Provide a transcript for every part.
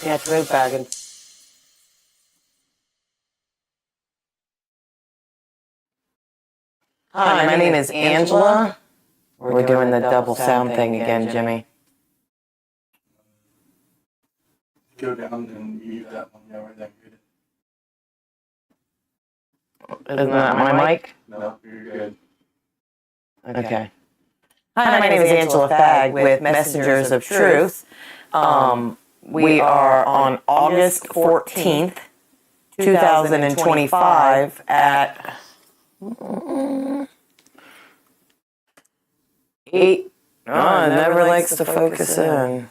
Yeah, it's road bagging. Hi, my name is Angela. We're doing the double sound thing again, Jimmy. Go down and mute that one. Yeah, right there. Isn't that my mic? No, you're good. Okay. Hi, my name is Angela Fagg with Messengers of Truth. We are on August 14th, 2025 at 8. Oh, it never likes to focus in.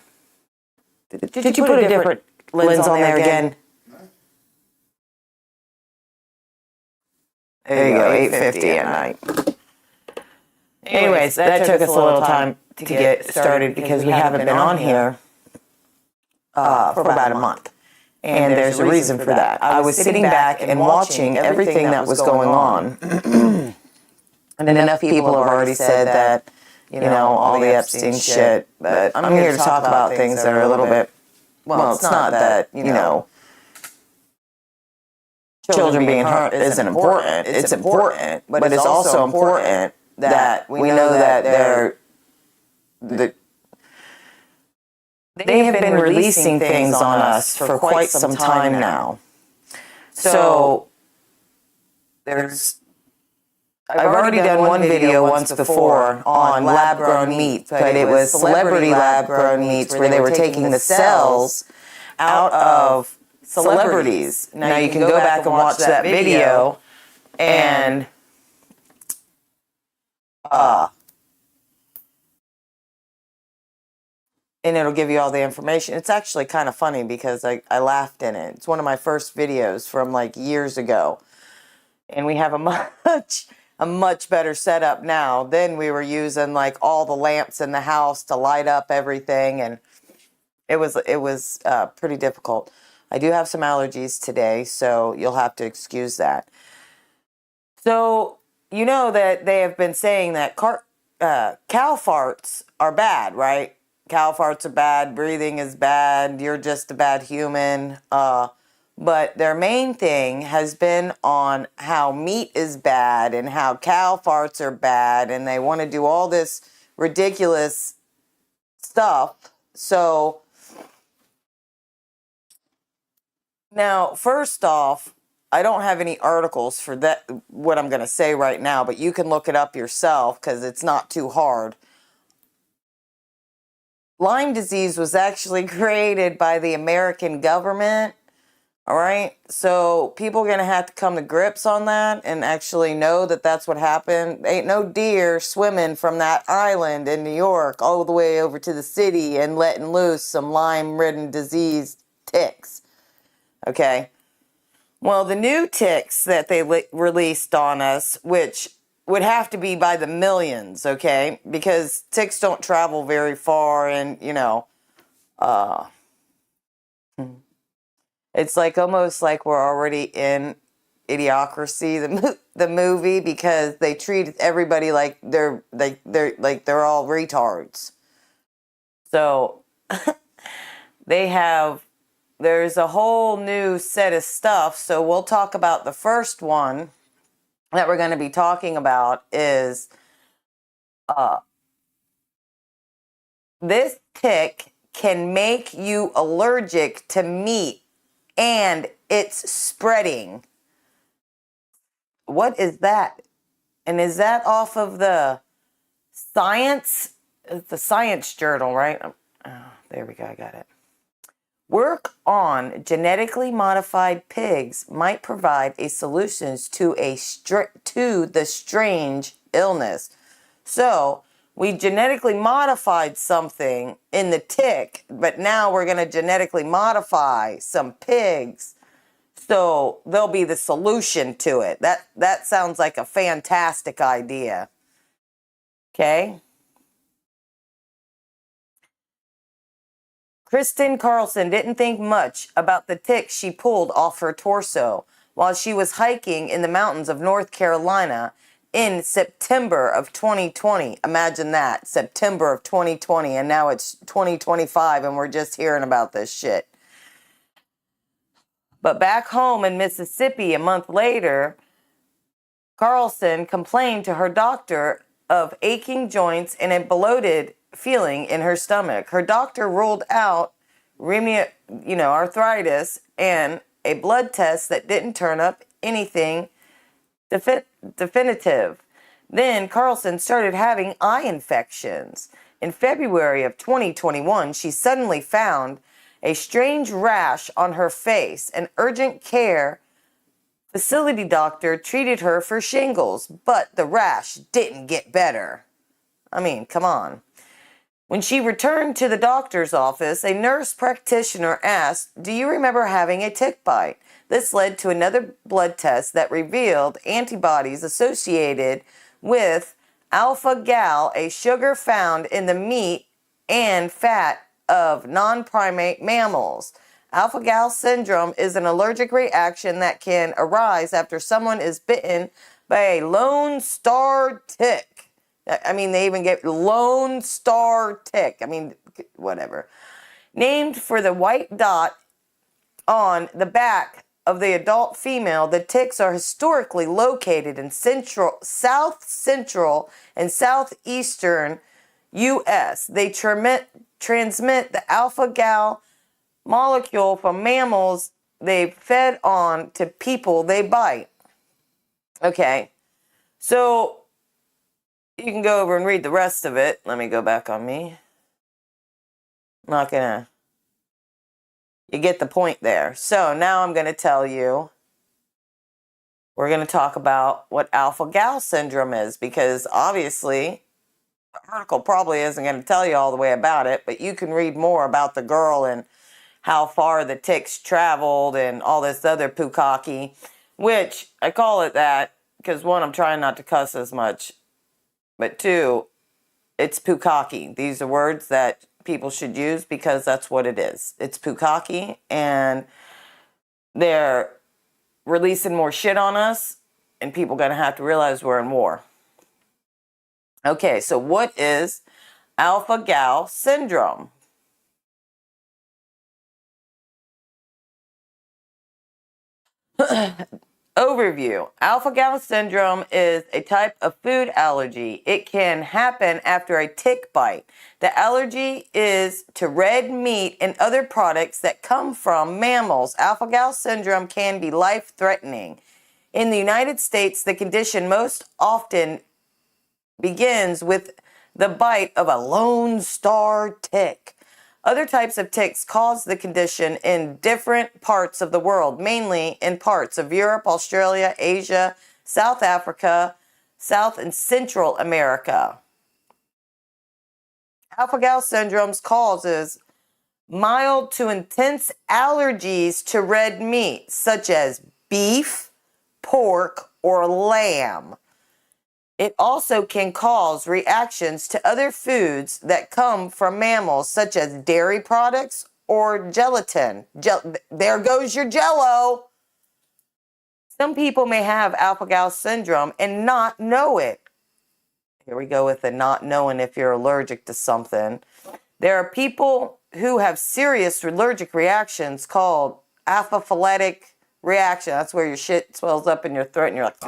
Did you put a different lens on there again? There you go, 8:50 at night. Anyways, that took us a little time to get started because we haven't been on here for about a month. And there's a reason for that. I was sitting back and watching everything that was going on. And enough people have already said that, you know, all the Epstein shit. But I'm here to talk about things that are a little bit, well, it's not that, you know, children being hurt isn't important. It's important, but it's also important that we know that they have been releasing things on us for quite some time now. So I've already done one video once before on lab-grown meat, but it was celebrity lab-grown meats where they were taking the cells out of celebrities. Now you can go back and watch that video and it'll give you all the information. It's actually kind of funny because I laughed in it. It's one of my first videos from like years ago. And we have a much better setup now. Then we were using like all the lamps in the house to light up everything, and it was pretty difficult. I do have some allergies today, so you'll have to excuse that. So, you know that they have been saying that cow farts are bad, right? Cow farts are bad, breathing is bad, you're just a bad human. But their main thing has been on how meat is bad and how cow farts are bad, and they want to do all this ridiculous stuff. So, now, first off, I don't have any articles for that, what I'm going to say right now, but you can look it up yourself because it's not too hard. Lyme disease was actually created by the American government, all right? So people are going to have to come to grips on that and actually know that that's what happened. Ain't no deer swimming from that island in New York all the way over to the city and letting loose some Lyme-ridden diseased ticks, okay? Well, the new ticks that they released on us, which would have to be by the millions, okay? Because ticks don't travel very far, and, you know, it's like almost like we're already in Idiocracy, the movie, because they treat everybody like they're all retards. So there's a whole new set of stuff. So we'll talk about the first one that we're going to be talking about is this tick can make you allergic to meat, and it's spreading. What is that? And is that off of the Science Journal, right? Oh, there we go. I got it. Work on genetically modified pigs might provide a solution to the strange illness. So we genetically modified something in the tick, but now we're going to genetically modify some pigs. So they'll be the solution to it. That sounds like a fantastic idea. Okay? Kristen Carlson didn't think much about the tick she pulled off her torso while she was hiking in the mountains of North Carolina in September of 2020. Imagine that, September of 2020, and now it's 2025 and we're just hearing about this shit. But back home in Mississippi a month later, Carlson complained to her doctor of aching joints and a bloated feeling in her stomach. Her doctor ruled out arthritis and a blood test that didn't turn up anything definitive. Then Carlson started having eye infections. In February of 2021, she suddenly found a strange rash on her face. An urgent care facility doctor treated her for shingles, but the rash didn't get better. I mean, come on. When she returned to the doctor's office, a nurse practitioner asked, "Do you remember having a tick bite?" This led to another blood test that revealed antibodies associated with alpha-gal, a sugar found in the meat and fat of non-primate mammals. Alpha-gal syndrome is an allergic reaction that can arise after someone is bitten by a lone star tick. I mean, they even get lone star tick. I mean, whatever. Named for the white dot on the back of the adult female, the ticks are historically located in south central and southeastern U.S. They transmit the alpha-gal molecule from mammals they fed on to people they bite. Okay, so you can go over and read the rest of it. Let me go back on me. I'm not gonna. You get the point there. So now I'm going to tell you, we're going to talk about what alpha-gal syndrome is, because obviously the article probably isn't going to tell you all the way about it, but you can read more about the girl and how far the ticks traveled and all this other pukaki, which I call it that because, one, I'm trying not to cuss as much, but two, it's pukaki. These are words that people should use because that's what it is. It's pukaki, and they're releasing more shit on us, and people are going to have to realize we're in war. Okay, so what is alpha-gal syndrome? Overview. Alpha-gal syndrome is a type of food allergy. It can happen after a tick bite. The allergy is to red meat and other products that come from mammals. Alpha-gal syndrome can be life-threatening. In the United States, the condition most often begins with the bite of a lone star tick. Other types of ticks cause the condition in different parts of the world, mainly in parts of Europe, Australia, Asia, South Africa, South and Central America. Alpha-gal syndrome causes mild to intense allergies to red meat, such as beef, pork, or lamb. It also can cause reactions to other foods that come from mammals, such as dairy products or gelatin. There goes your Jell-O. Some people may have alpha-gal syndrome and not know it. Here we go with the not knowing if you're allergic to something. There are people who have serious allergic reactions called anaphylactic reaction. That's where your shit swells up in your throat and you're like,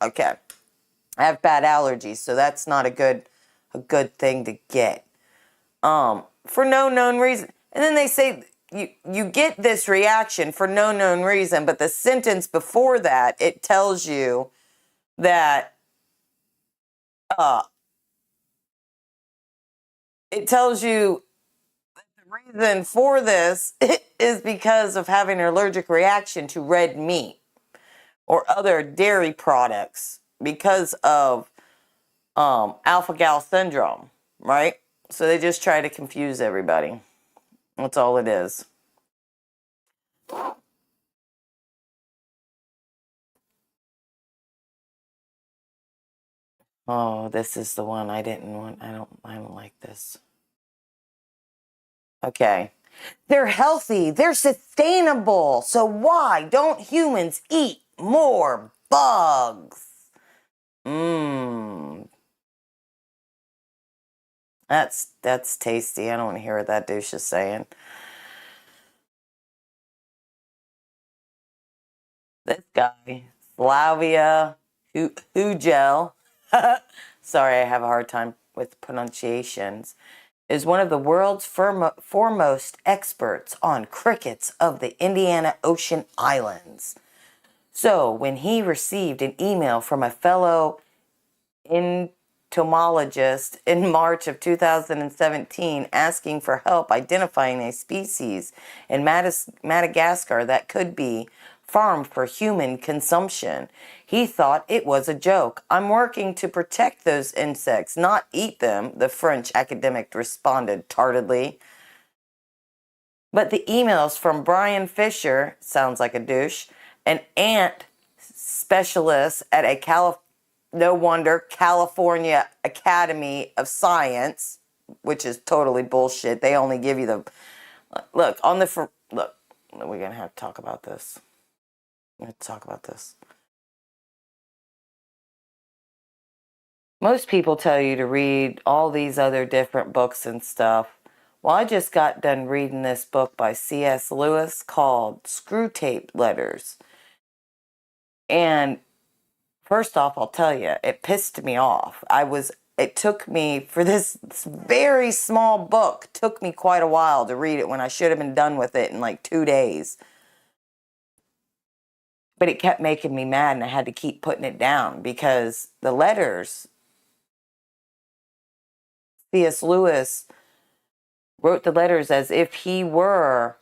okay. I have bad allergies, so that's not a good thing to get. For no known reason. And then they say you get this reaction for no known reason, but the sentence before that, it tells you that the reason for this is because of having an allergic reaction to red meat or other dairy products because of alpha-gal syndrome, right? So they just try to confuse everybody. That's all it is. Oh, this is the one I didn't want. I don't like this. Okay. They're healthy. They're sustainable. So why don't humans eat more bugs? That's tasty. I don't want to hear what that douche is saying. This guy, Slavia Hugel, sorry, I have a hard time with pronunciations, is one of the world's foremost experts on crickets of the Indian Ocean Islands. So, when he received an email from a fellow entomologist in March of 2017 asking for help identifying a species in Madagascar that could be farmed for human consumption, he thought it was a joke. I'm working to protect those insects, not eat them, the French academic responded tardily. But the emails from Brian Fisher, sounds like a douche, an ant specialist at a no wonder California Academy of Science, which is totally bullshit. They only give you the look, we're gonna have to talk about this. Let's talk about this. Most people tell you to read all these other different books and stuff. Well, I just got done reading this book by C.S. Lewis called Screwtape Letters. And first off, I'll tell you, it pissed me off. It took me, for this very small book, took me quite a while to read it when I should have been done with it in like 2 days. But it kept making me mad and I had to keep putting it down because the letters, C.S. Lewis wrote the letters as if he were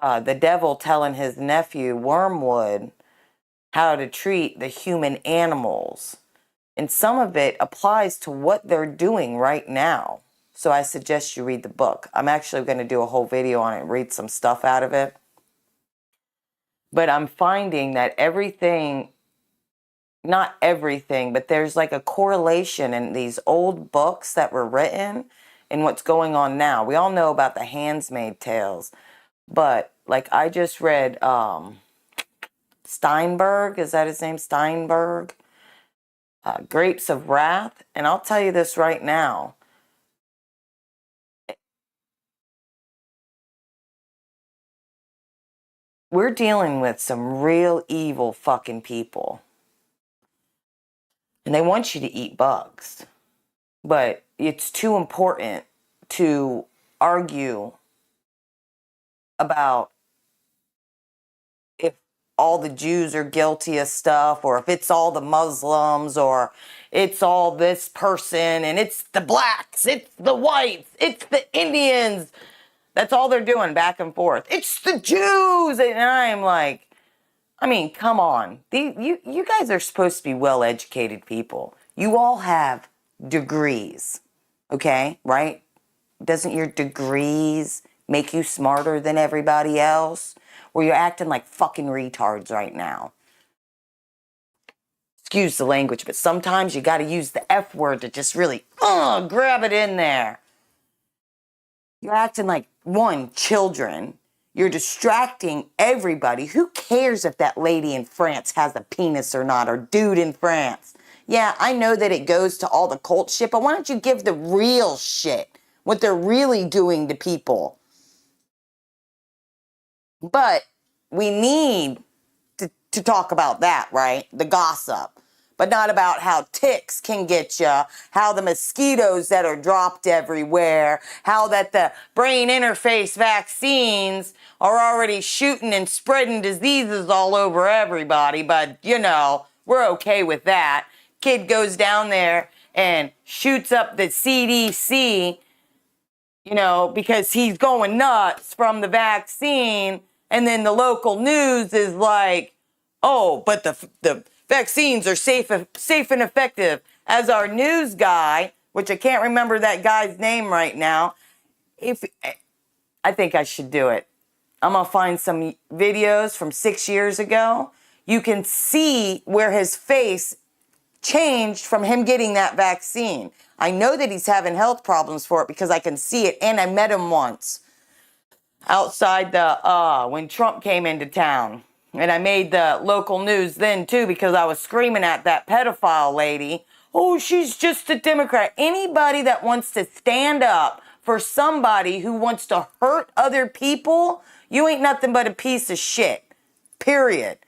the devil telling his nephew Wormwood how to treat the human animals. And some of it applies to what they're doing right now. So I suggest you read the book. I'm actually going to do a whole video on it and read some stuff out of it. But I'm finding that not everything, but there's like a correlation in these old books that were written and what's going on now. We all know about the Handmaid's Tales, but like I just read Steinberg, is that his name? Steinberg? Grapes of Wrath. And I'll tell you this right now. We're dealing with some real evil fucking people. And they want you to eat bugs. But it's too important to argue about if all the Jews are guilty of stuff, or if it's all the Muslims, or it's all this person, and it's the blacks, it's the whites, it's the Indians. That's all they're doing, back and forth. It's the Jews! And I'm like, I mean, come on. You guys are supposed to be well-educated people. You all have degrees, okay? Right? Doesn't your degrees make you smarter than everybody else? Or you're acting like fucking retards right now. Excuse the language, but sometimes you got to use the F word to just really grab it in there. You're acting like, children. You're distracting everybody. Who cares if that lady in France has a penis or not, or dude in France? Yeah, I know that it goes to all the cult shit, but why don't you give the real shit? What they're really doing to people. But we need to talk about that, right? The gossip. But not about how ticks can get you, how the mosquitoes that are dropped everywhere, how that the brain interface vaccines are already shooting and spreading diseases all over everybody. But, we're okay with that. Kid goes down there and shoots up the CDC, because he's going nuts from the vaccine. And then the local news is like, oh, but the vaccines are safe and effective. As our news guy, which I can't remember that guy's name right now, I think I should do it. I'm going to find some videos from 6 years ago. You can see where his face changed from him getting that vaccine. I know that he's having health problems for it because I can see it, and I met him once outside when Trump came into town. And I made the local news then, too, because I was screaming at that pedophile lady. Oh, she's just a Democrat. Anybody that wants to stand up for somebody who wants to hurt other people, you ain't nothing but a piece of shit. Period.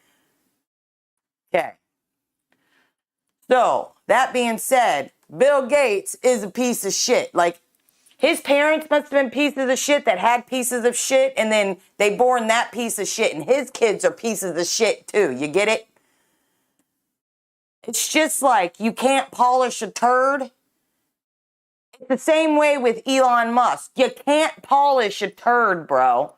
So, that being said, Bill Gates is a piece of shit. Like, his parents must have been pieces of shit that had pieces of shit, and then they born that piece of shit, and his kids are pieces of shit too. You get it? It's just like you can't polish a turd. It's the same way with Elon Musk. You can't polish a turd, bro.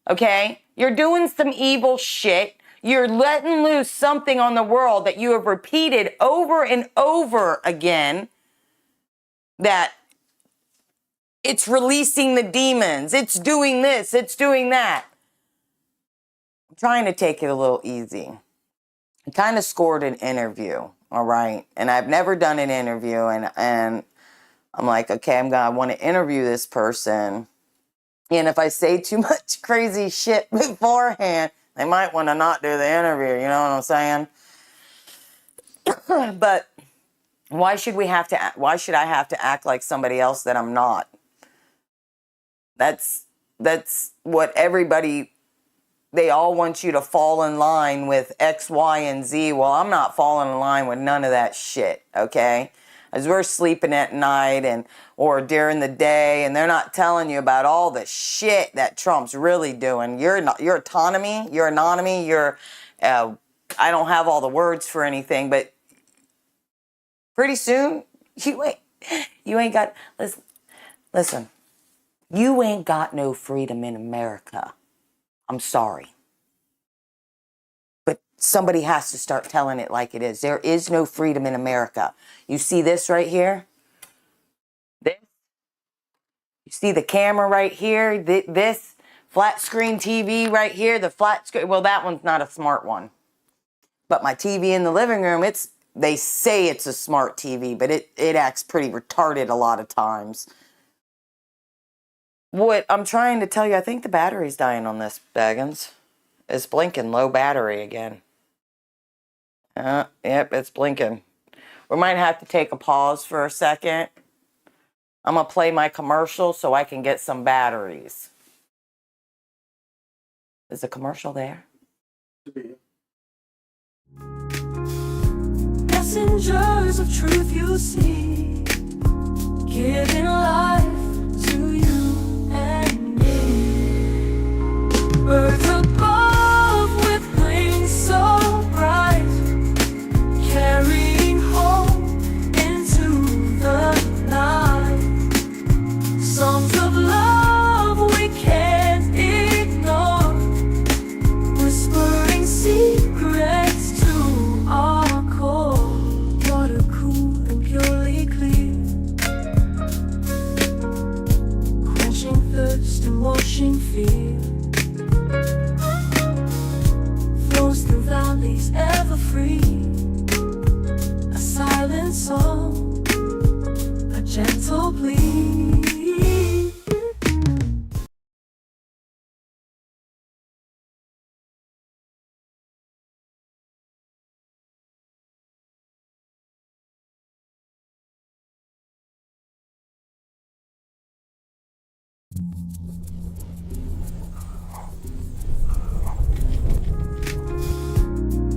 Okay? You're doing some evil shit. You're letting loose something on the world that you have repeated over and over again, that it's releasing the demons. It's doing this. It's doing that. I'm trying to take it a little easy. I kind of scored an interview, all right? And I've never done an interview, and I'm like, okay, I want to interview this person. And if I say too much crazy shit beforehand, they might want to not do the interview, you know what I'm saying? But why should I have to act like somebody else that I'm not? That's what everybody, they all want you to fall in line with X, Y, and Z. Well, I'm not falling in line with none of that shit, okay? As we're sleeping at night or during the day, and they're not telling you about all the shit that Trump's really doing. Your autonomy, I don't have all the words for anything, but pretty soon, you ain't got, listen, you ain't got no freedom in America. I'm sorry. But somebody has to start telling it like it is. There is no freedom in America. You see this right here? This? You see the camera right here? This flat screen TV right here? The flat screen, well, that one's not a smart one. But my TV in the living room, they say it's a smart TV, but it acts pretty retarded a lot of times. What I'm trying to tell you, I think the battery's dying on this, Baggins. It's blinking, low battery again. Yep, it's blinking. We might have to take a pause for a second. I'm going to play my commercial so I can get some batteries. Is the commercial there? Messengers of truth you see, giving life to you and me. Birds above with wings so bright, carrying hope into the night. Songs of love we can't ignore, whispering secrets to our core. Water cool and purely clear, quenching thirst and washing fear. Flows through valleys ever free, a silent song, a gentle plea.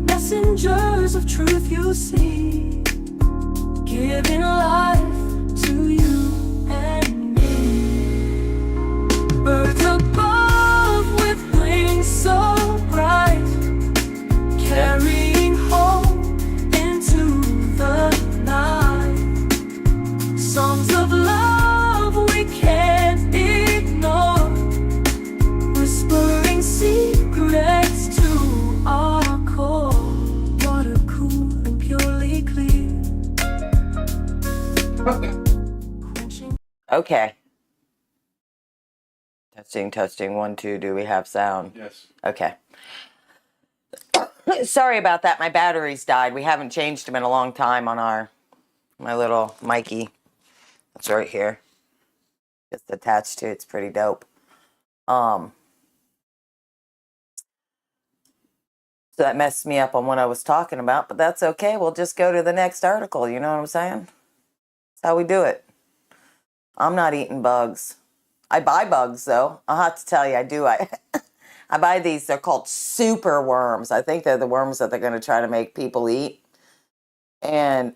Messengers of truth you see, giving life to you and me. Birds above with wings so bright, carrying hope into the night. Songs of love we can't ignore, whispering secrets to our core. Water cool and purely clear. Okay. Testing, 1, 2, do we have sound? Yes. Okay. Sorry about that, my batteries died. We haven't changed them in a long time on my little Mikey. That's right here. Just attached to it. It's pretty dope. So that messed me up on what I was talking about, but that's okay. We'll just go to the next article. You know what I'm saying? That's how we do it. I'm not eating bugs. I buy bugs, though. I'll have to tell you, I do. I buy these. They're called super worms. I think they're the worms that they're going to try to make people eat. And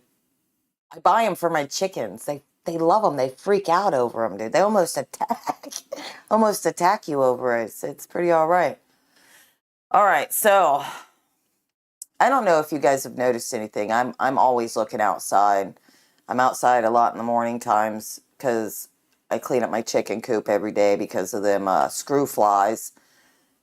I buy them for my chickens. They love them. They freak out over them, dude. They almost attack you over it. It's pretty all right. All right, so I don't know if you guys have noticed anything. I'm always looking outside. I'm outside a lot in the morning times because I clean up my chicken coop every day because of them screw flies.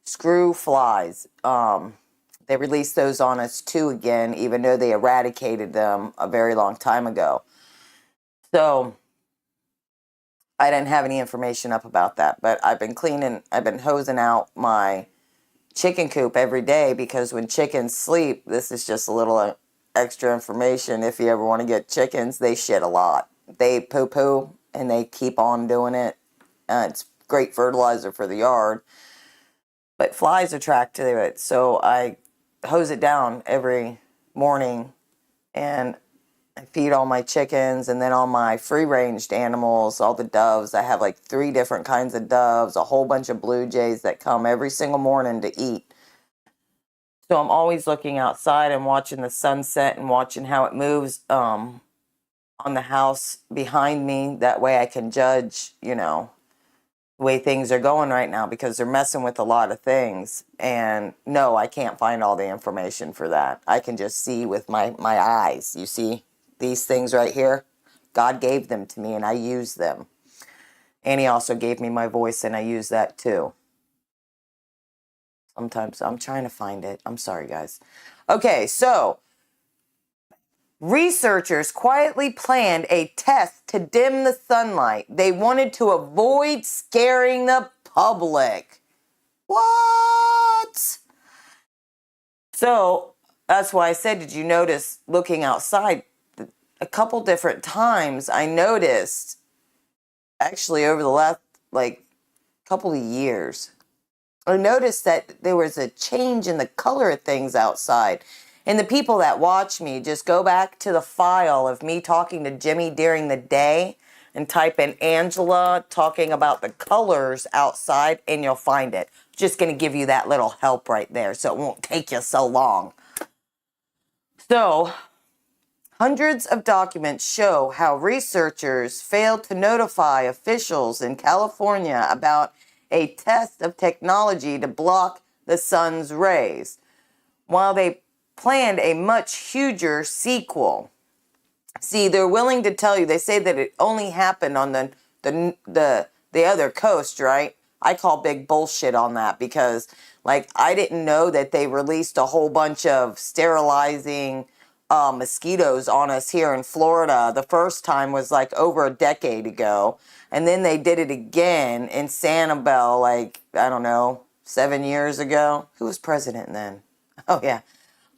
Screw flies. They released those on us too again, even though they eradicated them a very long time ago. So I didn't have any information up about that, but I've been hosing out my chicken coop every day because when chickens sleep, this is just a little extra information. If you ever want to get chickens, they shit a lot. They poo and they keep on doing it. It's great fertilizer for the yard, but flies attract to it. So I hose it down every morning and I feed all my chickens, and then all my free-ranged animals, all the doves. I have like 3 different kinds of doves, a whole bunch of blue jays that come every single morning to eat. So I'm always looking outside and watching the sunset and watching how it moves on the house behind me. That way I can judge, the way things are going right now because they're messing with a lot of things. And no, I can't find all the information for that. I can just see with my eyes. You see these things right here? God gave them to me and I use them. And he also gave me my voice and I use that too. Sometimes I'm trying to find it. I'm sorry, guys. Okay, so researchers quietly planned a test to dim the sunlight. They wanted to avoid scaring the public. What? So that's why I said, did you notice looking outside a couple different times? I noticed actually over the last couple of years, I noticed that there was a change in the color of things outside. And the people that watch me, just go back to the file of me talking to Jimmy during the day and type in Angela talking about the colors outside and you'll find it. Just going to give you that little help right there so it won't take you so long. So, hundreds of documents show how researchers failed to notify officials in California about a test of technology to block the sun's rays, while they planned a much huger sequel. See, they're willing to tell you, they say that it only happened on the other coast, right? I call big bullshit on that because, I didn't know that they released a whole bunch of sterilizing mosquitoes on us here in Florida. The first time was over a decade ago. And then they did it again in Sanibel, I don't know, 7 years ago. Who was president then? Oh, yeah.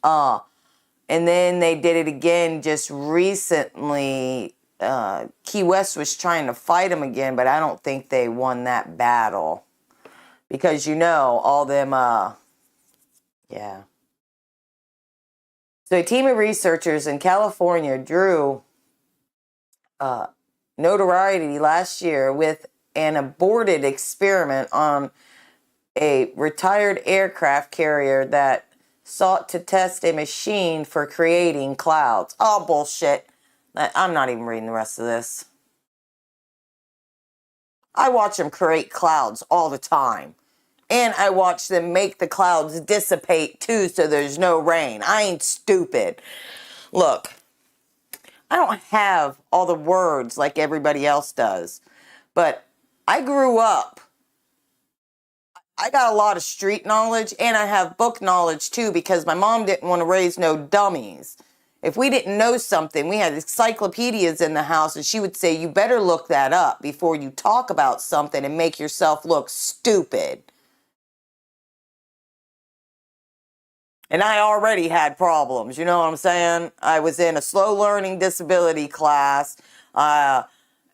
And then they did it again just recently. Key West was trying to fight them again, but I don't think they won that battle. Because, all them, yeah. So a team of researchers in California drew notoriety last year with an aborted experiment on a retired aircraft carrier that sought to test a machine for creating clouds. Oh, bullshit. I'm not even reading the rest of this. I watch them create clouds all the time. And I watch them make the clouds dissipate too so there's no rain. I ain't stupid. Look, I don't have all the words like everybody else does. But I grew up. I got a lot of street knowledge and I have book knowledge too because my mom didn't want to raise no dummies. If we didn't know something, we had encyclopedias in the house and she would say, you better look that up before you talk about something and make yourself look stupid. And I already had problems, you know what I'm saying? I was in a slow learning disability class.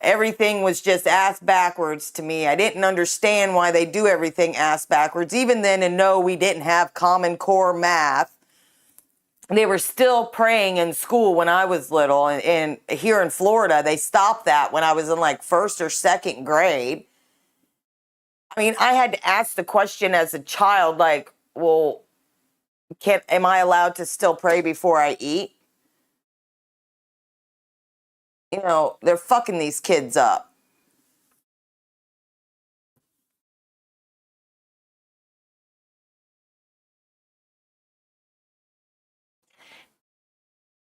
Everything was just ass backwards to me. I didn't understand why they do everything ass backwards. Even then, and no, we didn't have Common Core math. They were still praying in school when I was little. And here in Florida, they stopped that when I was in first or second grade. I mean, I had to ask the question as a child, well, am I allowed to still pray before I eat? You know, they're fucking these kids up.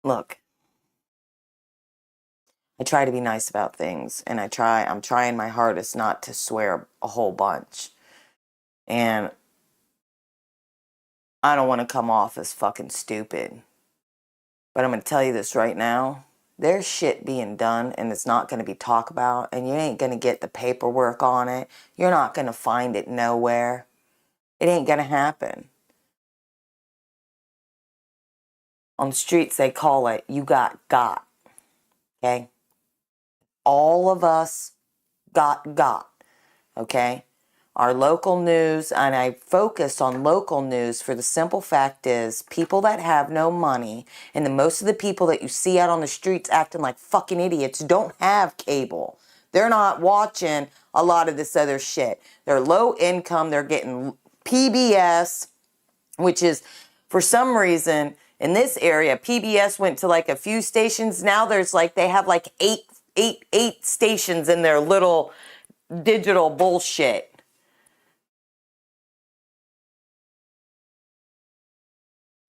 Look, I try to be nice about things, and I'm trying my hardest not to swear a whole bunch. And I don't want to come off as fucking stupid. But I'm going to tell you this right now. There's shit being done, and it's not going to be talked about, and you ain't going to get the paperwork on it. You're not going to find it nowhere. It ain't going to happen. On the streets, they call it, you got. Okay? All of us got. Okay? Our local news, and I focus on local news for the simple fact is people that have no money, and most of the people that you see out on the streets acting like fucking idiots don't have cable. They're not watching a lot of this other shit. They're low income. They're getting PBS, which is, for some reason, in this area, PBS went to like a few stations. Now there's like, they have like eight stations in their little digital bullshit.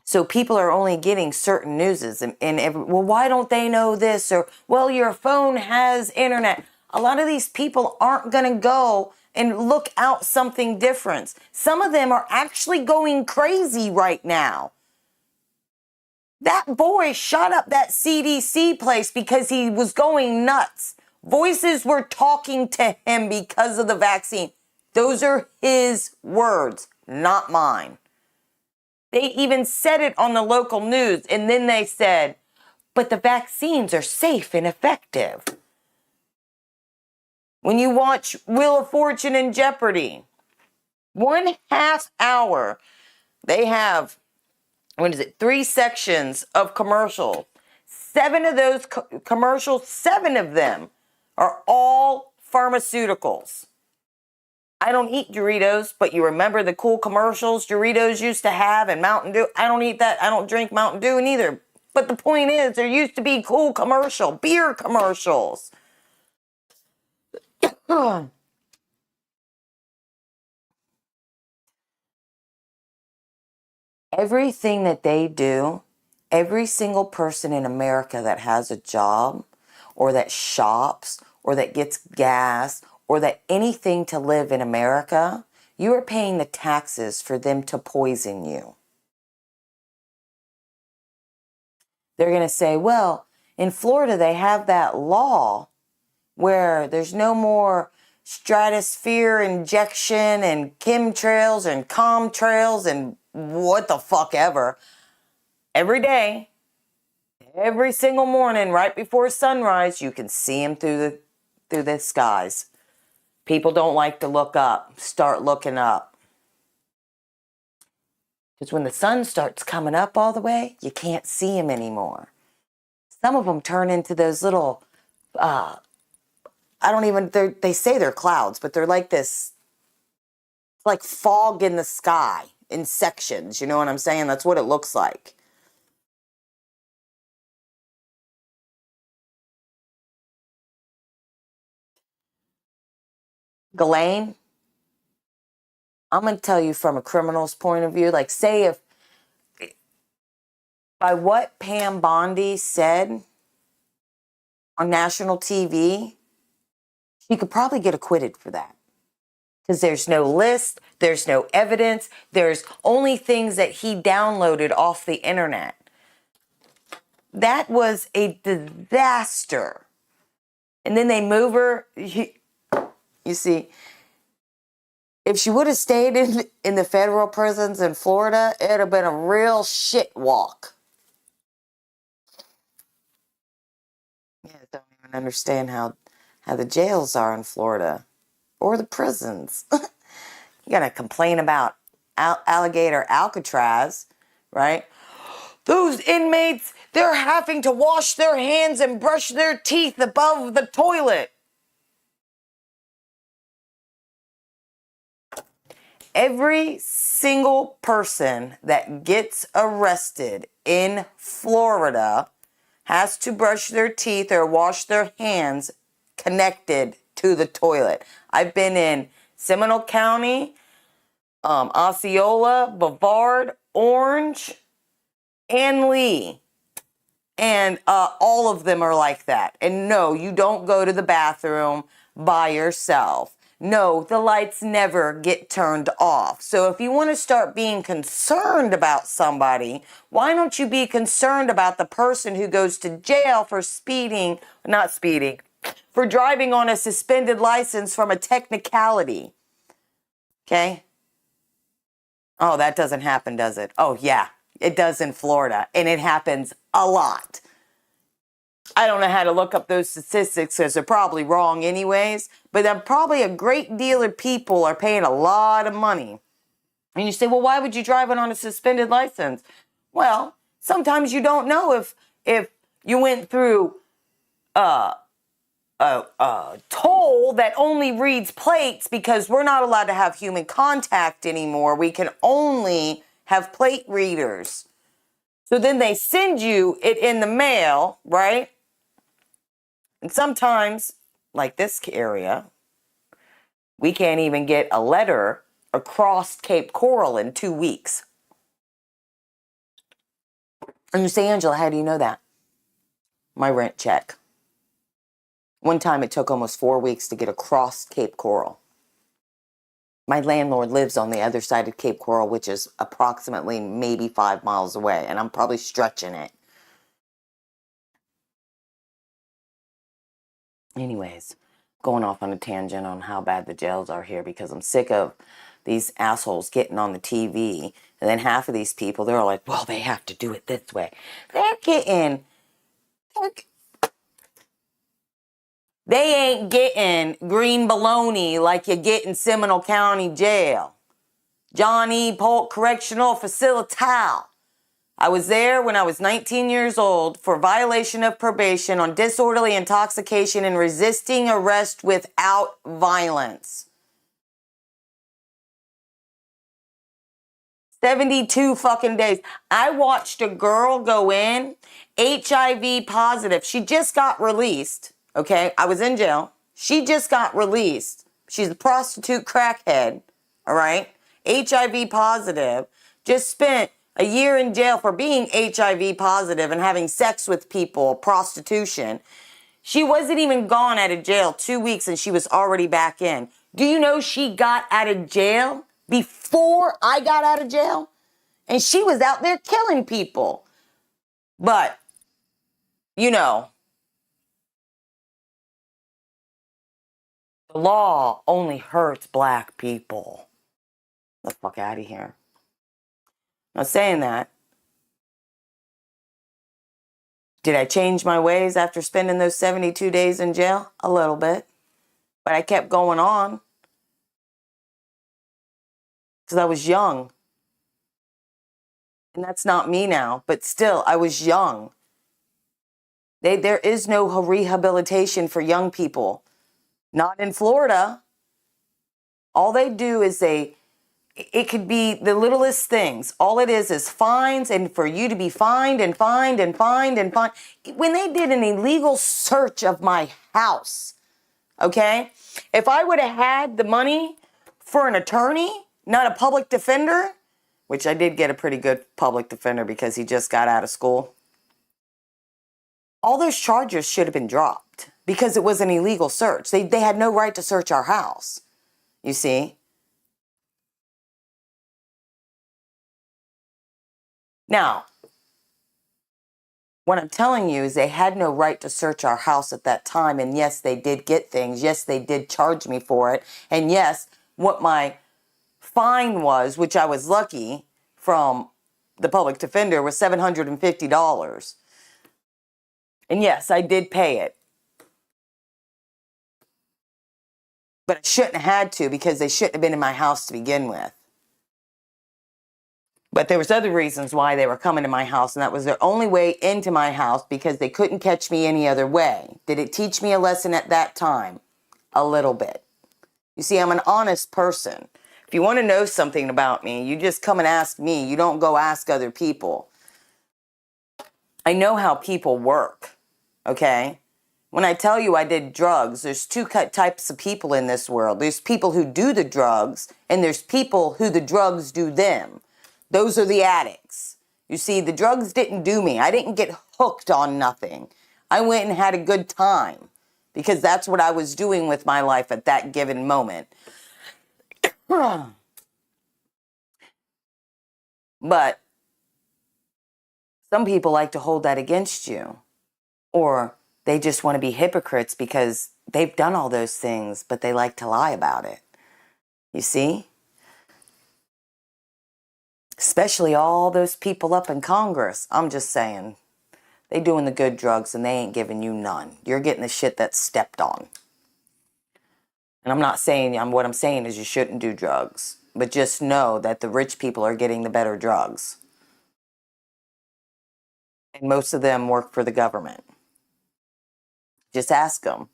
So people are only getting certain newses, well, why don't they know this? Or, well, your phone has internet. A lot of these people aren't going to go and look out something different. Some of them are actually going crazy right now. That boy shot up that CDC place because he was going nuts. Voices were talking to him because of the vaccine. Those are his words, not mine. They even said it on the local news, and then they said, but the vaccines are safe and effective. When you watch Wheel of Fortune and Jeopardy, 1/2 hour, they have, 3 sections of commercial. 7 of those commercials, 7 of them are all pharmaceuticals. I don't eat Doritos, but you remember the cool commercials Doritos used to have and Mountain Dew? I don't eat that. I don't drink Mountain Dew neither. But the point is, there used to be cool beer commercials. Everything that they do, every single person in America that has a job or that shops or that gets gas or that anything to live in America, you are paying the taxes for them to poison you. They're going to say, well, in Florida, they have that law where there's no more stratosphere injection and chemtrails and comtrails and what the fuck ever. Every day, every single morning, right before sunrise, you can see them through the skies. People don't like to look up. Start looking up. Because when the sun starts coming up all the way, you can't see them anymore. Some of them turn into those little, they say they're clouds, but they're like this, like fog in the sky in sections. You know what I'm saying? That's what it looks like. Ghislaine, I'm going to tell you from a criminal's point of view, like say if, by what Pam Bondi said on national TV, she could probably get acquitted for that. Because there's no list, there's no evidence, there's only things that he downloaded off the internet. That was a disaster. And then they move her, you see, if she would have stayed in the federal prisons in Florida, it would have been a real shit walk. Yeah, I don't even understand how the jails are in Florida or the prisons. You're going to complain about alligator Alcatraz, right? Those inmates, they're having to wash their hands and brush their teeth above the toilet. Every single person that gets arrested in Florida has to brush their teeth or wash their hands connected to the toilet. I've been in Seminole County, Osceola, Brevard, Orange, and Lee. And all of them are like that. And no, you don't go to the bathroom by yourself. No, the lights never get turned off. So if you want to start being concerned about somebody, why don't you be concerned about the person who goes to jail for for driving on a suspended license from a technicality? Okay? Oh, that doesn't happen, does it? Oh, yeah, it does in Florida, and it happens a lot. I don't know how to look up those statistics because they're probably wrong anyways, but then probably a great deal of people are paying a lot of money. And you say, well, why would you drive it on a suspended license? Well, sometimes you don't know if you went through a toll that only reads plates, because we're not allowed to have human contact anymore. We can only have plate readers. So then they send you it in the mail, right? And sometimes, like this area, we can't even get a letter across Cape Coral in 2 weeks. And you say, Angela, how do you know that? My rent check. One time it took almost 4 weeks to get across Cape Coral. My landlord lives on the other side of Cape Coral, which is approximately maybe 5 miles away, and I'm probably stretching it. Anyways, going off on a tangent on how bad the jails are here, because I'm sick of these assholes getting on the TV, and then half of these people, they're like, well, they have to do it this way. They ain't getting green bologna like you get in Seminole County Jail. John E. Polk Correctional Facility. I was there when I was 19 years old for violation of probation on disorderly intoxication and resisting arrest without violence. 72 fucking days. I watched a girl go in, HIV positive. She just got released. Okay, I was in jail. She just got released. She's a prostitute crackhead. All right, HIV positive. Just spent a year in jail for being HIV positive and having sex with people, prostitution. She wasn't even gone out of jail 2 weeks and she was already back in. Do you know she got out of jail before I got out of jail? And she was out there killing people. But, you know, the law only hurts black people. Get the fuck out of here. Now, saying that, did I change my ways after spending those 72 days in jail? A little bit. But I kept going on because I was young. And that's not me now, but still, I was young. There is no rehabilitation for young people. Not in Florida. All they do is it could be the littlest things. All it is fines, and for you to be fined and fined and fined and fined. When they did an illegal search of my house, okay? If I would have had the money for an attorney, not a public defender, which I did get a pretty good public defender because he just got out of school, all those charges should have been dropped because it was an illegal search. They had no right to search our house, you see? Now, what I'm telling you is they had no right to search our house at that time. And yes, they did get things. Yes, they did charge me for it. And yes, what my fine was, which I was lucky from the public defender, was $750. And yes, I did pay it. But I shouldn't have had to, because they shouldn't have been in my house to begin with. But there was other reasons why they were coming to my house, and that was their only way into my house because they couldn't catch me any other way. Did it teach me a lesson at that time? A little bit. You see, I'm an honest person. If you want to know something about me, you just come and ask me. You don't go ask other people. I know how people work, okay? When I tell you I did drugs, there's two types of people in this world. There's people who do the drugs, and there's people who the drugs do them. Those are the addicts. You see, the drugs didn't do me. I didn't get hooked on nothing. I went and had a good time because that's what I was doing with my life at that given moment. But some people like to hold that against you, or they just want to be hypocrites because they've done all those things, but they like to lie about it. You see? Especially all those people up in Congress. I'm just saying, they doing the good drugs and they ain't giving you none. You're getting the shit that's stepped on. And I'm not saying, what I'm saying is you shouldn't do drugs, but just know that the rich people are getting the better drugs. And most of them work for the government. Just ask them.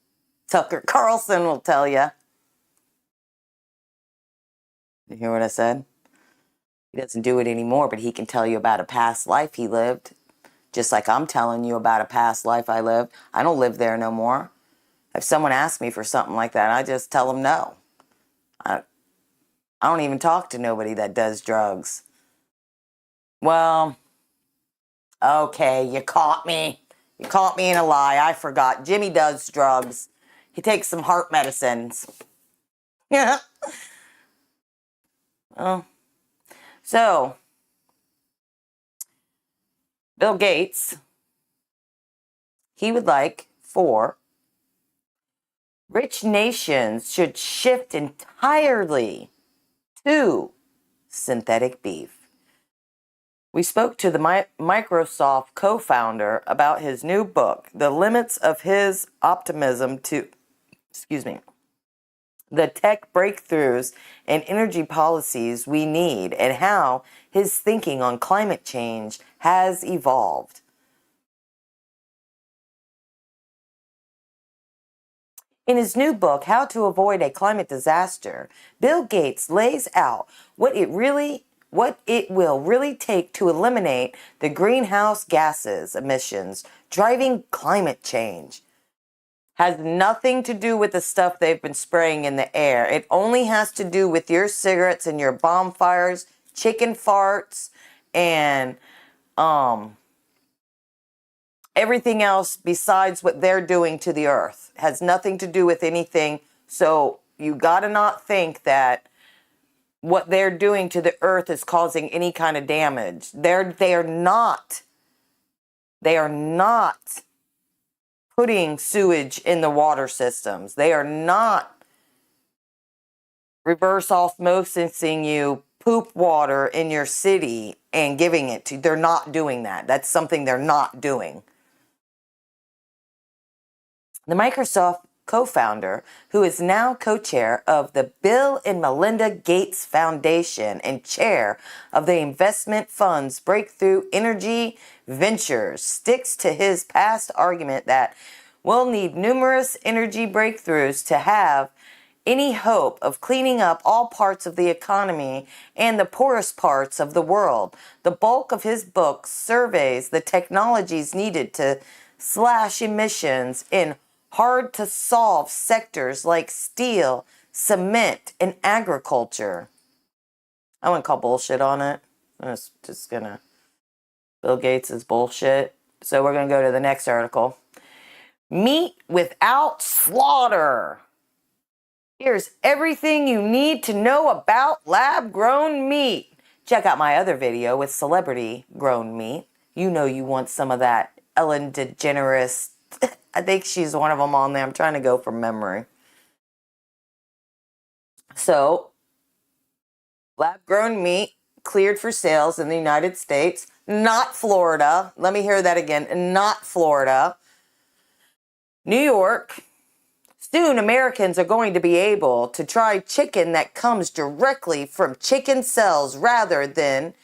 Tucker Carlson will tell you. You hear what I said? He doesn't do it anymore, but he can tell you about a past life he lived. Just like I'm telling you about a past life I lived. I don't live there no more. If someone asks me for something like that, I just tell them no. I don't even talk to nobody that does drugs. Well, okay, you caught me. You caught me in a lie. I forgot. Jimmy does drugs. He takes some heart medicines. Yeah. Oh. So, Bill Gates, he would like for rich nations should shift entirely to synthetic beef. We spoke to the Microsoft co-founder about his new book, The Limits of His Optimism to, the tech breakthroughs and energy policies we need, and how his thinking on climate change has evolved. In his new book, How to Avoid a Climate Disaster, Bill Gates lays out what it will really take to eliminate the greenhouse gases emissions driving climate change. Has nothing to do with the stuff they've been spraying in the air. It only has to do with your cigarettes and your bonfires, chicken farts, and everything else besides what they're doing to the earth. Has nothing to do with anything. So you gotta not think that what they're doing to the earth is causing any kind of damage. They are not putting sewage in the water systems. They are not reverse osmosising you poop water in your city and giving it to you. They're not doing that. That's something they're not doing. The Microsoft co-founder, who is now co-chair of the Bill and Melinda Gates Foundation and chair of the investment fund's Breakthrough Energy Ventures, sticks to his past argument that we'll need numerous energy breakthroughs to have any hope of cleaning up all parts of the economy and the poorest parts of the world. The bulk of his book surveys the technologies needed to slash emissions in hard-to-solve sectors like steel, cement, and agriculture. I wouldn't call bullshit on it. I'm just gonna... Bill Gates is bullshit. So we're gonna go to the next article. Meat without slaughter. Here's everything you need to know about lab-grown meat. Check out my other video with celebrity-grown meat. You know you want some of that Ellen DeGeneres. I think she's one of them on there. I'm trying to go from memory. So, lab-grown meat cleared for sales in the United States, not Florida. Let me hear that again. Not Florida. New York. Soon, Americans are going to be able to try chicken that comes directly from chicken cells rather than,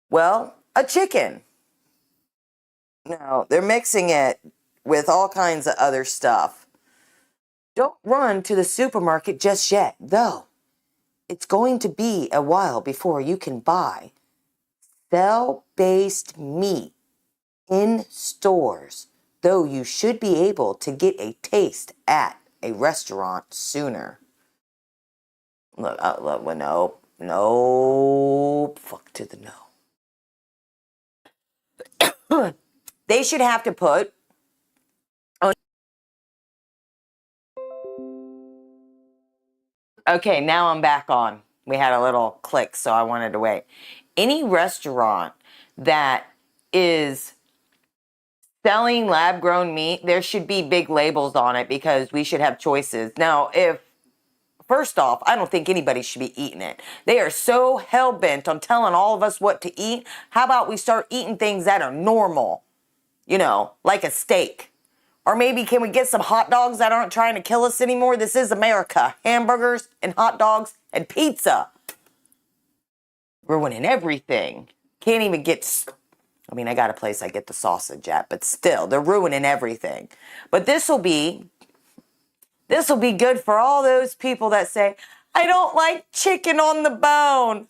well, a chicken. Now, they're mixing it with all kinds of other stuff. Don't run to the supermarket just yet, though. It's going to be a while before you can buy cell-based meat in stores, though you should be able to get a taste at a restaurant sooner. Look, well, no, fuck to the no. They should have to put. Okay, now I'm back on. We had a little click, so I wanted to wait. Any restaurant that is selling lab-grown meat, there should be big labels on it because we should have choices. Now, first off, I don't think anybody should be eating it. They are so hell-bent on telling all of us what to eat. How about we start eating things that are normal? You know, like a steak. Or maybe can we get some hot dogs that aren't trying to kill us anymore? This is America. Hamburgers and hot dogs and pizza. Ruining everything. Can't even get... I mean, I got a place I get the sausage at, but still, they're ruining everything. But this will be good for all those people that say, I don't like chicken on the bone.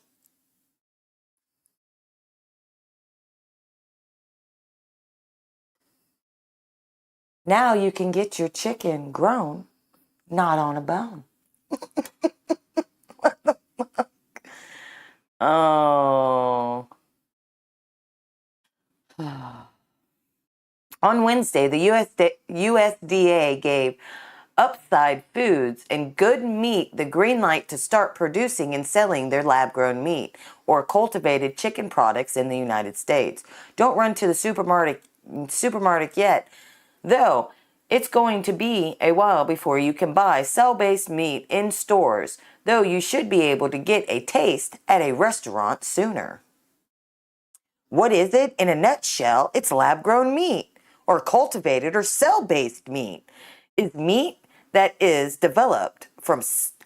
Now you can get your chicken grown, not on a bone. What the fuck? Oh. On Wednesday, the USDA gave Upside Foods and Good Meat the green light to start producing and selling their lab-grown meat or cultivated chicken products in the United States. Don't run to the supermarket yet, though it's going to be a while before you can buy cell-based meat in stores, though you should be able to get a taste at a restaurant sooner. What is it? In a nutshell, it's lab-grown meat, or cultivated or cell-based meat. Is meat that is developed from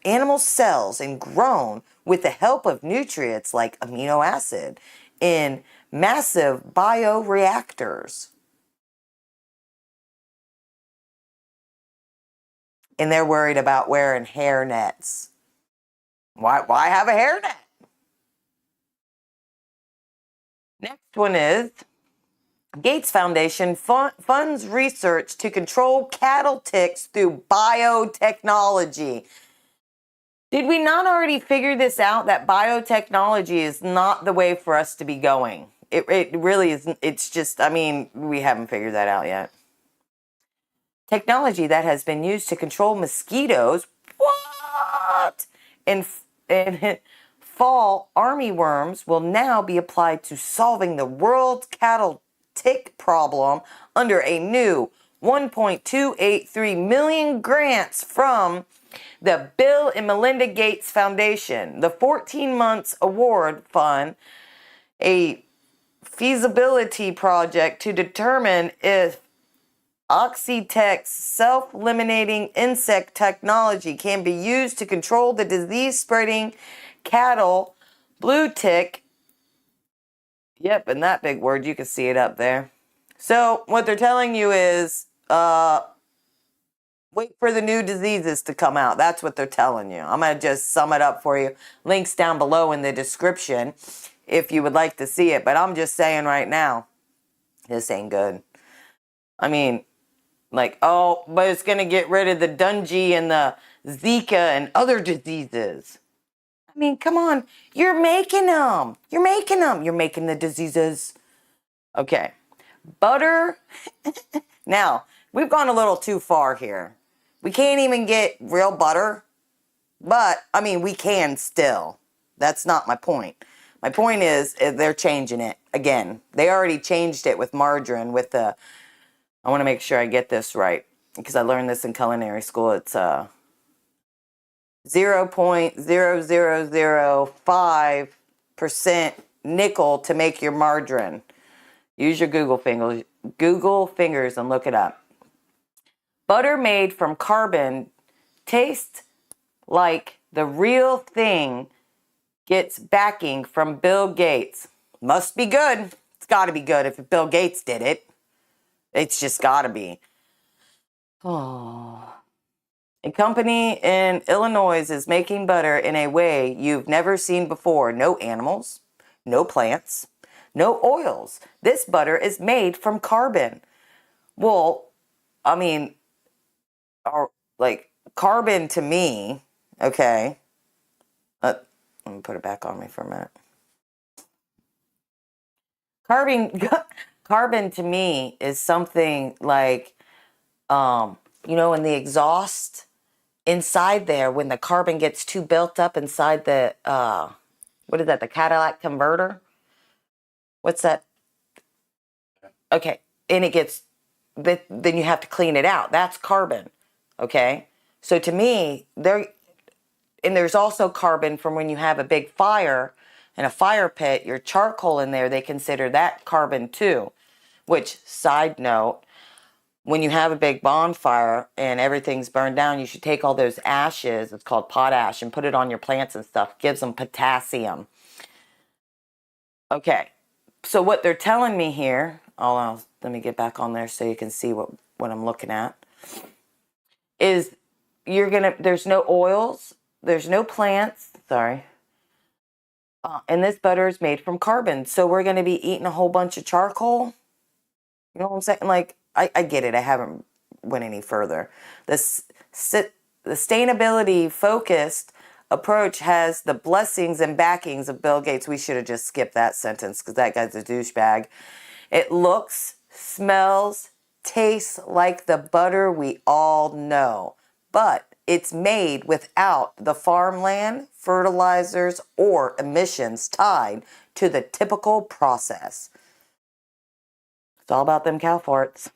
animal cells and grown with the help of nutrients like amino acid in massive bioreactors. And they're worried about wearing hair nets. Why have a hairnet? Next one is Gates Foundation funds research to control cattle ticks through biotechnology. Did we not already figure this out, that biotechnology is not the way for us to be going? It really isn't. It's just, I mean, we haven't figured that out yet. Technology that has been used to control mosquitoes. What? And fall armyworms will now be applied to solving the world's cattle tick problem under a new 1.283 million grants from the Bill and Melinda Gates Foundation. The 14 months award fund a feasibility project to determine if Oxitec's self-eliminating insect technology can be used to control the disease-spreading cattle blue tick. Yep, and that big word, you can see it up there. So what they're telling you is, wait for the new diseases to come out. That's what they're telling you. I'm going to just sum it up for you. Links down below in the description if you would like to see it. But I'm just saying right now, this ain't good. I mean, like, oh, but it's going to get rid of the Dungy and the Zika and other diseases. I mean, come on. You're making them. You're making them. You're making the diseases. Okay. Butter. Now, we've gone a little too far here. We can't even get real butter. But, I mean, we can still. That's not my point. My point is they're changing it again. They already changed it with margarine with the... I want to make sure I get this right because I learned this in culinary school. It's 0.0005% nickel to make your margarine. Use your Google fingers and look it up. Butter made from carbon tastes like the real thing, gets backing from Bill Gates. Must be good. It's got to be good if Bill Gates did it. It's just got to be. Oh. A company in Illinois is making butter in a way you've never seen before. No animals, no plants, no oils. This butter is made from carbon. Well, I mean, like carbon to me, okay. Let me put it back on me for a minute. Carbon to me is something like, in the exhaust inside there, when the carbon gets too built up inside the, what is that, the catalytic converter? What's that? Okay. And it gets, then you have to clean it out. That's carbon. Okay. So to me, there's also carbon from when you have a big fire in a fire pit, your charcoal in there, they consider that carbon too. Which, side note, when you have a big bonfire and everything's burned down, you should take all those ashes, it's called potash, and put it on your plants and stuff. Gives them potassium. Okay, so what they're telling me here, let me get back on there so you can see what I'm looking at, is there's no oils, there's no plants, sorry, and this butter is made from carbon. So we're going to be eating a whole bunch of charcoal. You know what I'm saying? Like, I get it. I haven't went any further. The sustainability focused approach has the blessings and backings of Bill Gates. We should have just skipped that sentence because that guy's a douchebag. It looks, smells, tastes like the butter we all know, but it's made without the farmland, fertilizers, or emissions tied to the typical process. It's all about them cow farts.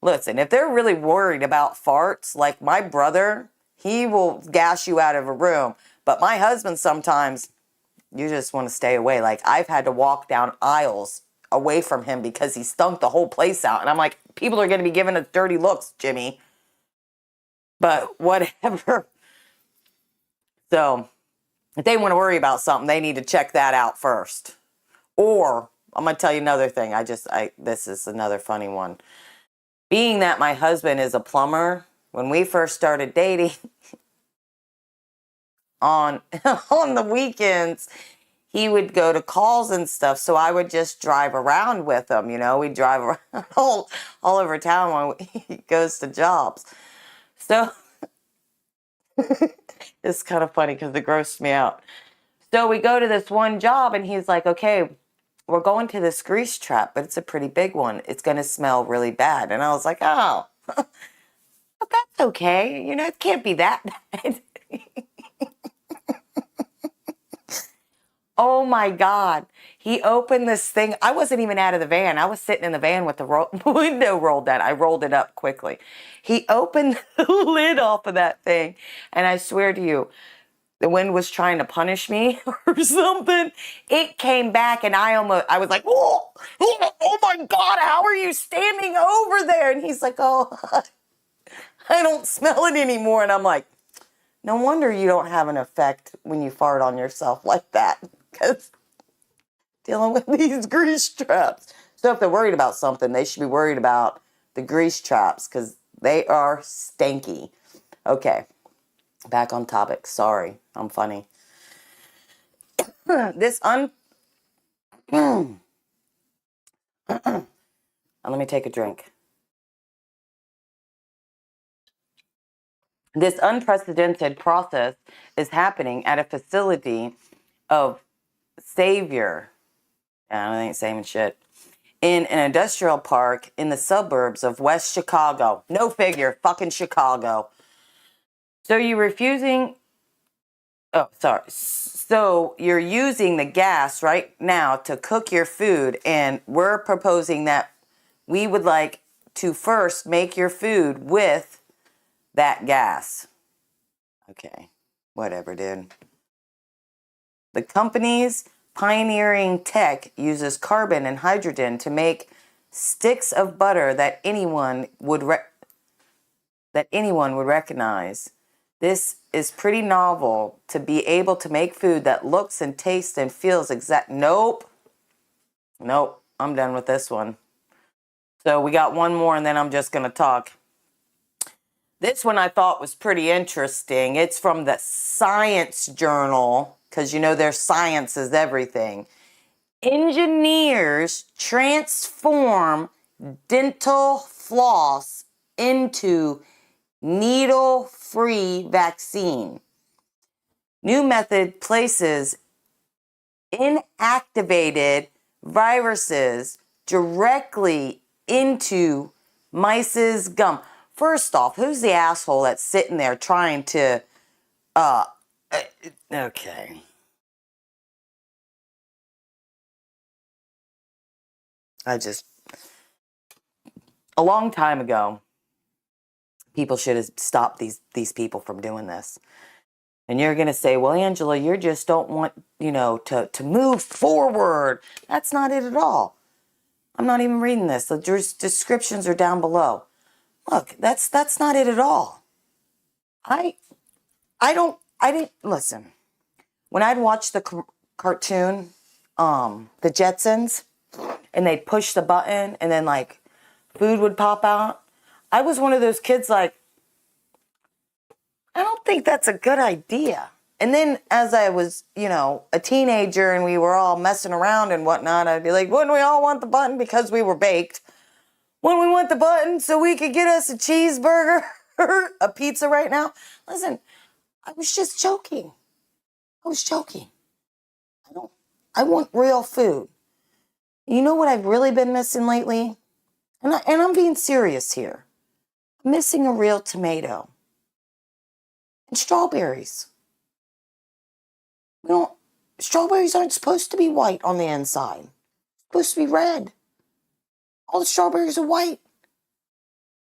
Listen, if they're really worried about farts, like my brother, he will gas you out of a room. But my husband, sometimes you just want to stay away. Like, I've had to walk down aisles away from him because he stunk the whole place out. And I'm like, people are going to be giving us dirty looks, Jimmy. But whatever. So if they want to worry about something, they need to check that out first. Or I'm going to tell you another thing. This is another funny one. Being that my husband is a plumber, when we first started dating, on the weekends, he would go to calls and stuff. So I would just drive around with him. We'd drive around all over town while he goes to jobs. So it's kind of funny because it grossed me out. So we go to this one job and he's like, okay, we're going to this grease trap, but it's a pretty big one. It's going to smell really bad. And I was like, oh, but that's okay. It can't be that bad. Oh my God. He opened this thing. I wasn't even out of the van. I was sitting in the van with the window rolled down. I rolled it up quickly. He opened the lid off of that thing. And I swear to you, the wind was trying to punish me or something. It came back and I was like, oh my God, how are you standing over there? And he's like, oh, I don't smell it anymore. And I'm like, no wonder you don't have an effect when you fart on yourself like that. Because dealing with these grease traps. So if they're worried about something, they should be worried about the grease traps because they are stanky. Okay. Back on topic. Sorry, I'm funny. Let me take a drink. This unprecedented process is happening at a facility of Savior. I ain't saying shit. In an industrial park in the suburbs of West Chicago. No figure, fucking Chicago. So you're using the gas right now to cook your food, and we're proposing that we would like to first make your food with that gas. Okay, whatever, dude. The company's pioneering tech uses carbon and hydrogen to make sticks of butter that anyone would recognize. This is pretty novel to be able to make food that looks and tastes and feels exact. Nope, I'm done with this one. So we got one more and then I'm just going to talk. This one I thought was pretty interesting. It's from the Science Journal, because their science is everything. Engineers transform dental floss into needle-free vaccine. New method places inactivated viruses directly into mice's gum. First off, who's the asshole that's sitting there trying to, okay. A long time ago, people should have stopped these people from doing this. And you're going to say, well, Angela, you just don't want, to move forward. That's not it at all. I'm not even reading this. The descriptions are down below. Look, that's not it at all. I didn't, listen. When I'd watch the cartoon, the Jetsons, and they'd push the button and then like food would pop out, I was one of those kids like, I don't think that's a good idea. And then as I was, a teenager and we were all messing around and whatnot, I'd be like, wouldn't we all want the button because we were baked? Wouldn't we want the button so we could get us a cheeseburger, a pizza right now? Listen, I was just joking. I want real food. You know what I've really been missing lately? And I'm being serious here. I'm missing a real tomato. And strawberries. Strawberries aren't supposed to be white on the inside. They're supposed to be red. All the strawberries are white.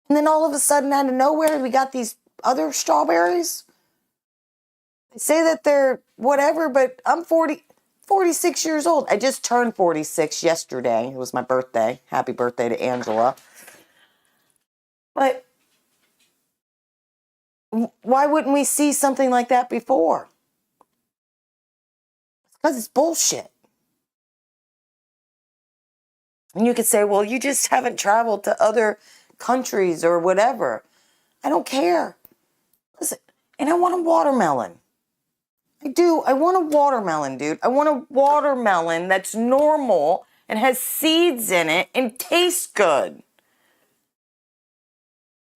And then all of a sudden, out of nowhere, we got these other strawberries. They say that they're whatever, but I'm 46 years old. I just turned 46 yesterday. It was my birthday. Happy birthday to Angela. But why wouldn't we see something like that before? Because it's bullshit. And you could say, well, you just haven't traveled to other countries or whatever. I don't care. Listen, and I want a watermelon. I do. I want a watermelon, dude. I want a watermelon that's normal and has seeds in it and tastes good.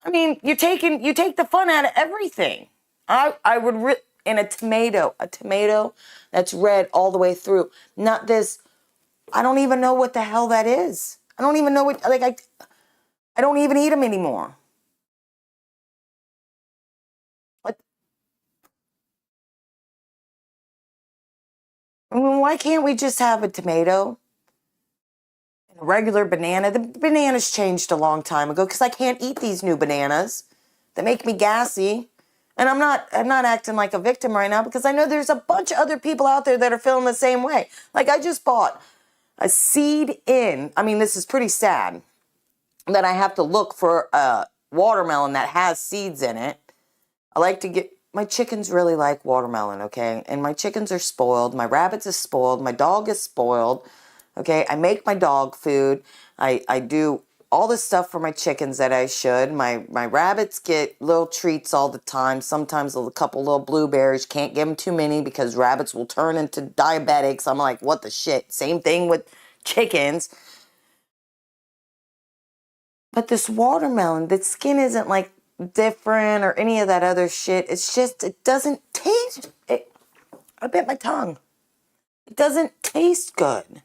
I mean, you take the fun out of everything. I would in a tomato that's red all the way through. Not this. I don't even know what the hell that is. I don't even know what, I don't even eat them anymore. What? I mean, why can't we just have a tomato and a regular banana? The bananas changed a long time ago because I can't eat these new bananas that make me gassy. And I'm not acting like a victim right now because I know there's a bunch of other people out there that are feeling the same way. Like I just bought a seed in. I mean, this is pretty sad that I have to look for a watermelon that has seeds in it. I like to get, my chickens really like watermelon, okay? And my chickens are spoiled. My rabbits are spoiled. My dog is spoiled, okay? I make my dog food. I do all the stuff for my chickens that I should. My rabbits get little treats all the time. Sometimes a couple little blueberries. Can't give them too many because rabbits will turn into diabetics. I'm like, what the shit? Same thing with chickens. But this watermelon, the skin isn't like different or any of that other shit. It's just, it doesn't taste, I bit my tongue. It doesn't taste good.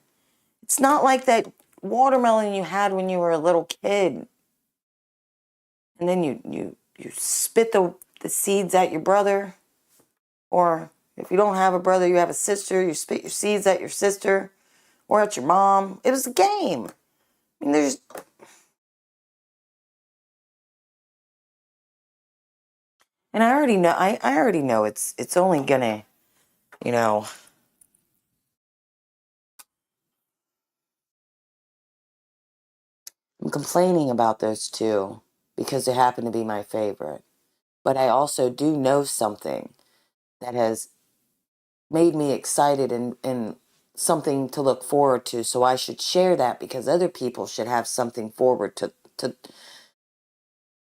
It's not like that watermelon you had when you were a little kid. And then you spit the seeds at your brother. Or if you don't have a brother, you have a sister, you spit your seeds at your sister or at your mom. It was a game. I mean, there's... And I already know, I already know it's only gonna, I'm complaining about those two because they happen to be my favorite. But I also do know something that has made me excited and something to look forward to. So I should share that because other people should have something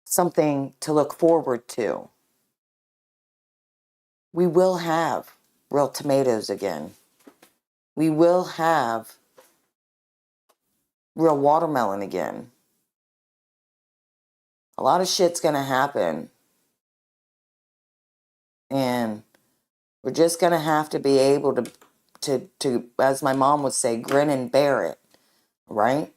something to look forward to. We will have real tomatoes again. We will have real watermelon again. A lot of shit's gonna happen. And we're just gonna have to be able to, as my mom would say, grin and bear it, right?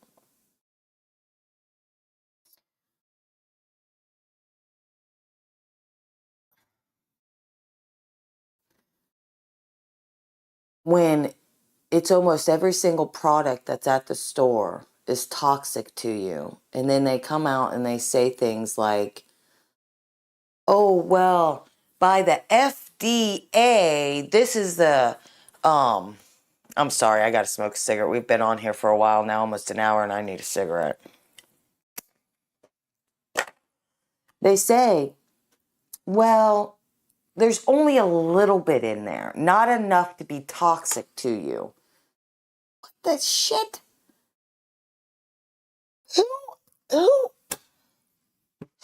When it's almost every single product that's at the store is toxic to you. And then they come out and they say things like, oh, well, by the FDA, this is the, I'm sorry, I gotta smoke a cigarette. We've been on here for a while now, almost an hour, and I need a cigarette. They say, well, there's only a little bit in there, not enough to be toxic to you. What the shit? Who, who, who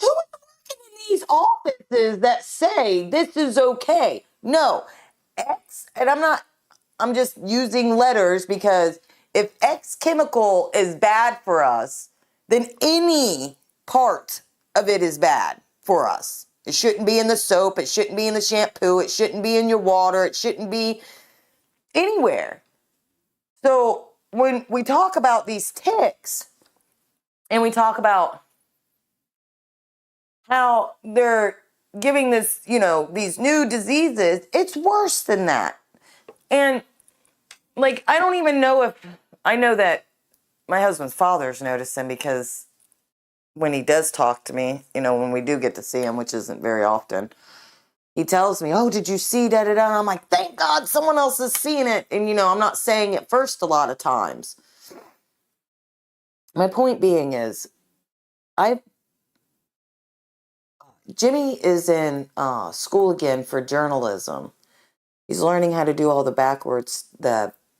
is working in these offices that say this is okay? No, X, and I'm just using letters because if X chemical is bad for us, then any part of it is bad for us. It shouldn't be in the soap. It shouldn't be in the shampoo. It shouldn't be in your water. It shouldn't be anywhere. So when we talk about these ticks and we talk about how they're giving this, these new diseases, it's worse than that. And like, I don't even know if I know that my husband's father's noticing, because when he does talk to me, when we do get to see him, which isn't very often, he tells me, oh, did you see da da da? And I'm like, thank God someone else is seeing it. And, I'm not saying it first a lot of times. My point being is, Jimmy is in school again for journalism. He's learning how to do all the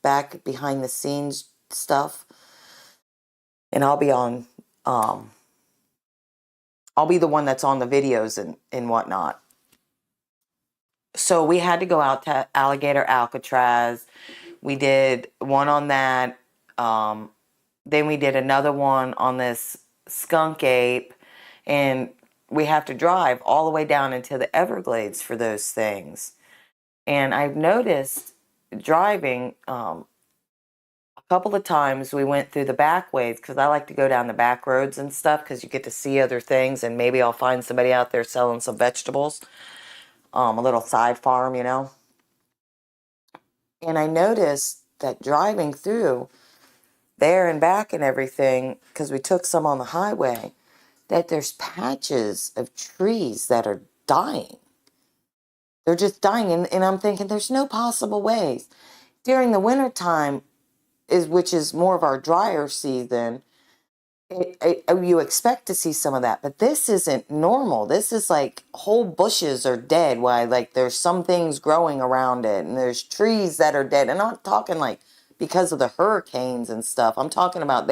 back behind the scenes stuff. And I'll be the one that's on the videos and whatnot. So we had to go out to Alligator Alcatraz. We did one on that. Then we did another one on this skunk ape. And we have to drive all the way down into the Everglades for those things. And I've noticed driving, a couple of times we went through the back ways, because I like to go down the back roads and stuff, because you get to see other things, and maybe I'll find somebody out there selling some vegetables, a little side farm, And I noticed that driving through there and back and everything, because we took some on the highway, that there's patches of trees that are dying. They're just dying, and I'm thinking there's no possible ways. During the wintertime, which is more of our drier season, you expect to see some of that, but this isn't normal. This is like whole bushes are dead, while like there's some things growing around it, and there's trees that are dead. And I'm not talking like because of the hurricanes and stuff. I'm talking about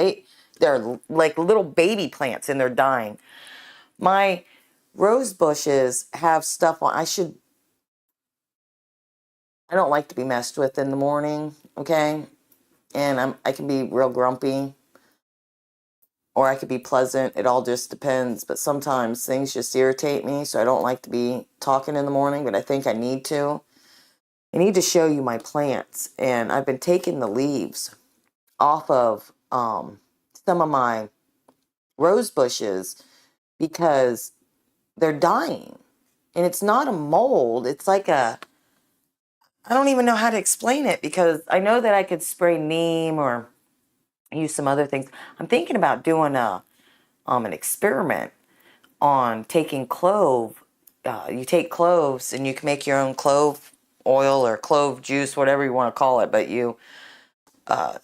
they're like little baby plants and they're dying. My rose bushes have stuff on. I don't like to be messed with in the morning, okay? And I can be real grumpy, or I could be pleasant. It all just depends. But sometimes things just irritate me, so I don't like to be talking in the morning, but I think I need to. I need to show you my plants, and I've been taking the leaves off of some of my rose bushes because they're dying. And it's not a mold. It's like I don't even know how to explain it, because I know that I could spray neem or use some other things. I'm thinking about doing an experiment on taking clove. You take cloves and you can make your own clove oil or clove juice, whatever you want to call it, but you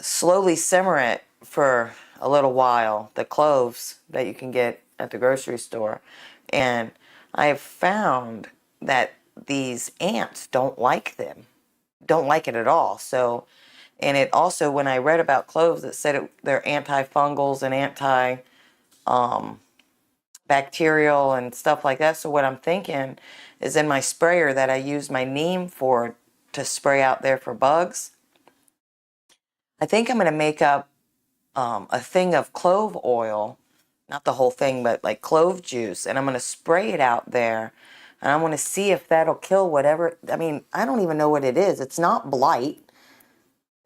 slowly simmer it for a little while, the cloves that you can get at the grocery store. And I have found that these ants don't like it at all. So, and it also, when I read about cloves, it said they're antifungals and bacterial and stuff like that. So what I'm thinking is, in my sprayer that I use my neem for to spray out there for bugs, I think I'm going to make up a thing of clove oil, not the whole thing, but like clove juice, and I'm going to spray it out there, and I want to see if that'll kill whatever. I mean, I don't even know what it is. It's not blight.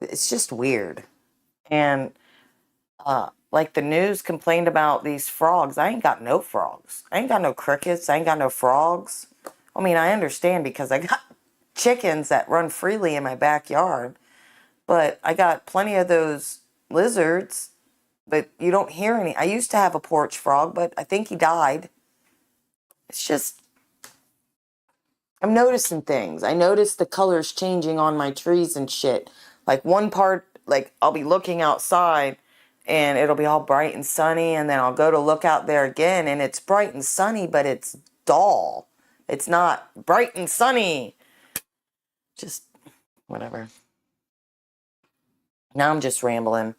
It's just weird. And like the news complained about these frogs. I ain't got no frogs. I ain't got no crickets. I ain't got no frogs. I mean, I understand because I got chickens that run freely in my backyard, but I got plenty of those lizards, but you don't hear any. I used to have a porch frog, but I think he died. It's just, I'm noticing things. I notice the colors changing on my trees and shit. Like one part, like I'll be looking outside and it'll be all bright and sunny, and then I'll go to look out there again and it's bright and sunny, but it's dull. It's not bright and sunny. Just whatever. Now I'm just rambling.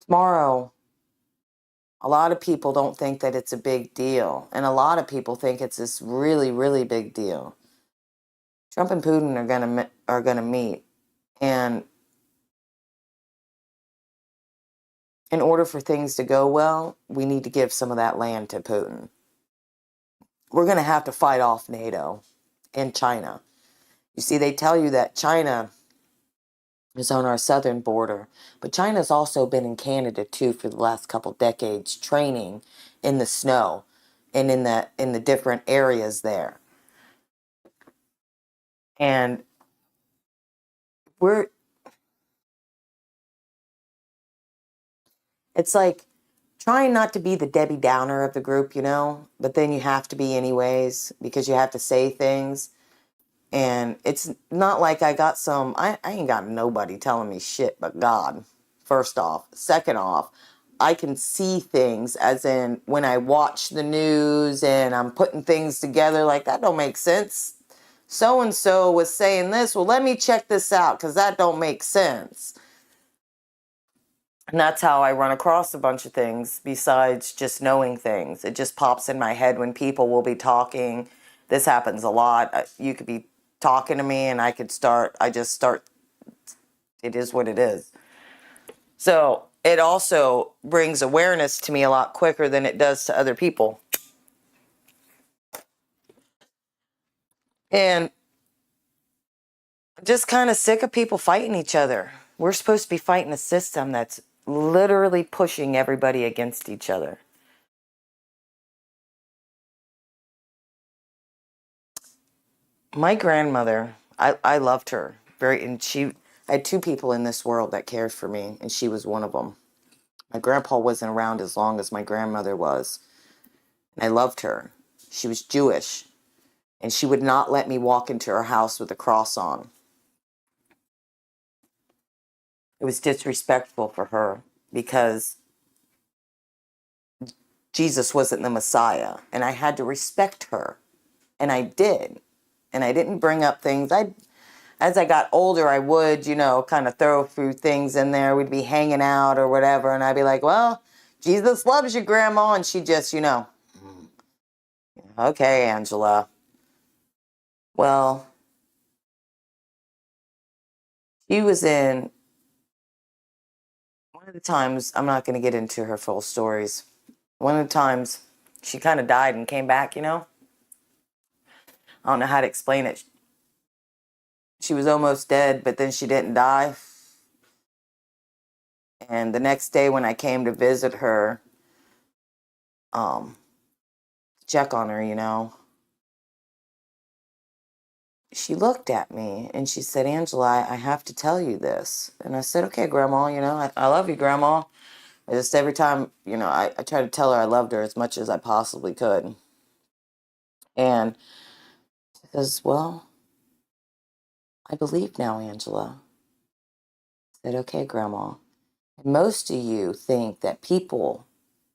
Tomorrow, a lot of people don't think that it's a big deal, and a lot of people think it's this really, really big deal. Trump and Putin are gonna meet, and in order for things to go well, we need to give some of that land to Putin. We're gonna have to fight off NATO and China. You see, they tell you that China is on our southern border, but China's also been in Canada too for the last couple decades, training in the snow and in the different areas there. And it's like trying not to be the Debbie Downer of the group, you know, but then you have to be anyways because you have to say things. And it's not like I ain't got nobody telling me shit but God, first off. Second off, I can see things as in when I watch the news and I'm putting things together like that don't make sense. So-and-so was saying this. Well, let me check this out because that don't make sense. And that's how I run across a bunch of things besides just knowing things. It just pops in my head when people will be talking. This happens a lot. You could be talking to me and I just start, it is what it is. So it also brings awareness to me a lot quicker than it does to other people. And I'm just kind of sick of people fighting each other. We're supposed to be fighting a system that's literally pushing everybody against each other. My grandmother, I loved her and I had two people in this world that cared for me, and she was one of them. My grandpa wasn't around as long as my grandmother was, and I loved her. She was Jewish, and she would not let me walk into her house with a cross on. It was disrespectful for her because Jesus wasn't the Messiah, and I had to respect her, and I did. And I didn't bring up things. As I got older, I would, kind of throw a few things in there. We'd be hanging out or whatever, and I'd be like, well, Jesus loves you, Grandma. And she just, okay, Angela. Well, she was in, one of the times, I'm not going to get into her full stories. One of the times, she kind of died and came back, I don't know how to explain it. She was almost dead, but then she didn't die. And the next day when I came to visit her, check on her, she looked at me and she said, Angela, I have to tell you this. And I said, okay, Grandma, I love you, Grandma. I just every time, I try to tell her I loved her as much as I possibly could. And she says, well, I believe now, Angela. I said, okay, Grandma. And most of you think that people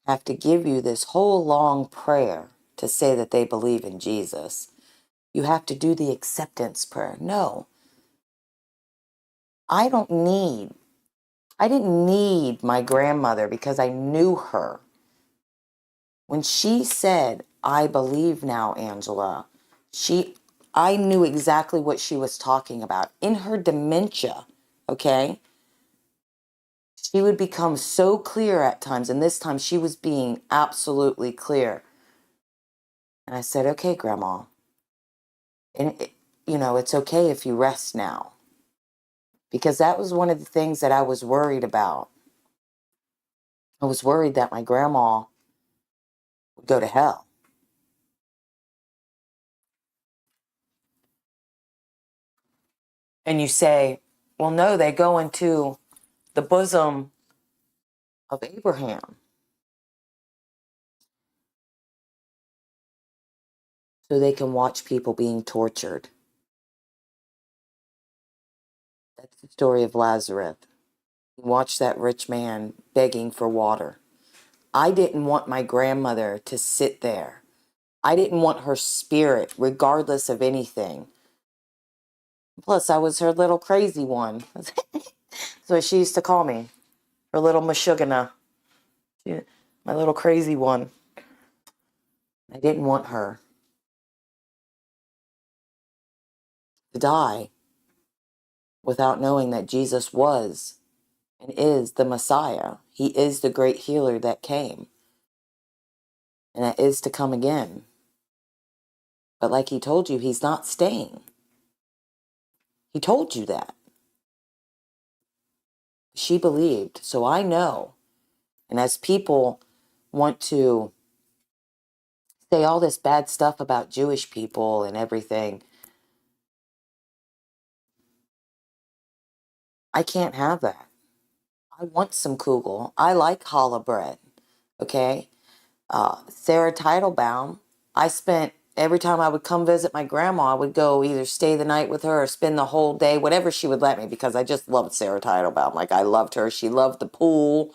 have to give you this whole long prayer to say that they believe in Jesus. You have to do the acceptance prayer. No. I didn't need my grandmother because I knew her. When she said, I believe now, Angela, she I knew exactly what she was talking about. In her dementia, okay, she would become so clear at times, and this time she was being absolutely clear. And I said, okay, Grandma, and it's okay if you rest now. Because that was one of the things that I was worried about. I was worried that my grandma would go to hell. And you say, well, no, they go into the bosom of Abraham. So they can watch people being tortured. That's the story of Lazarus. You watch that rich man begging for water. I didn't want my grandmother to sit there. I didn't want her spirit, regardless of anything. Plus, I was her little crazy one. So she used to call me, her little Meshuggah. My little crazy one. I didn't want her to die without knowing that Jesus was and is the Messiah. He is the great healer that came and that is to come again. But like he told you, he's not staying. He told you that. She believed. So I know. And as people want to say all this bad stuff about Jewish people and everything, I can't have that. I want some kugel. I like challah bread. Okay? Sarah Teitelbaum, I spent, every time I would come visit my grandma, I would go either stay the night with her or spend the whole day, whatever she would let me, because I just loved Sarah Teitelbaum. Like, I loved her. She loved the pool,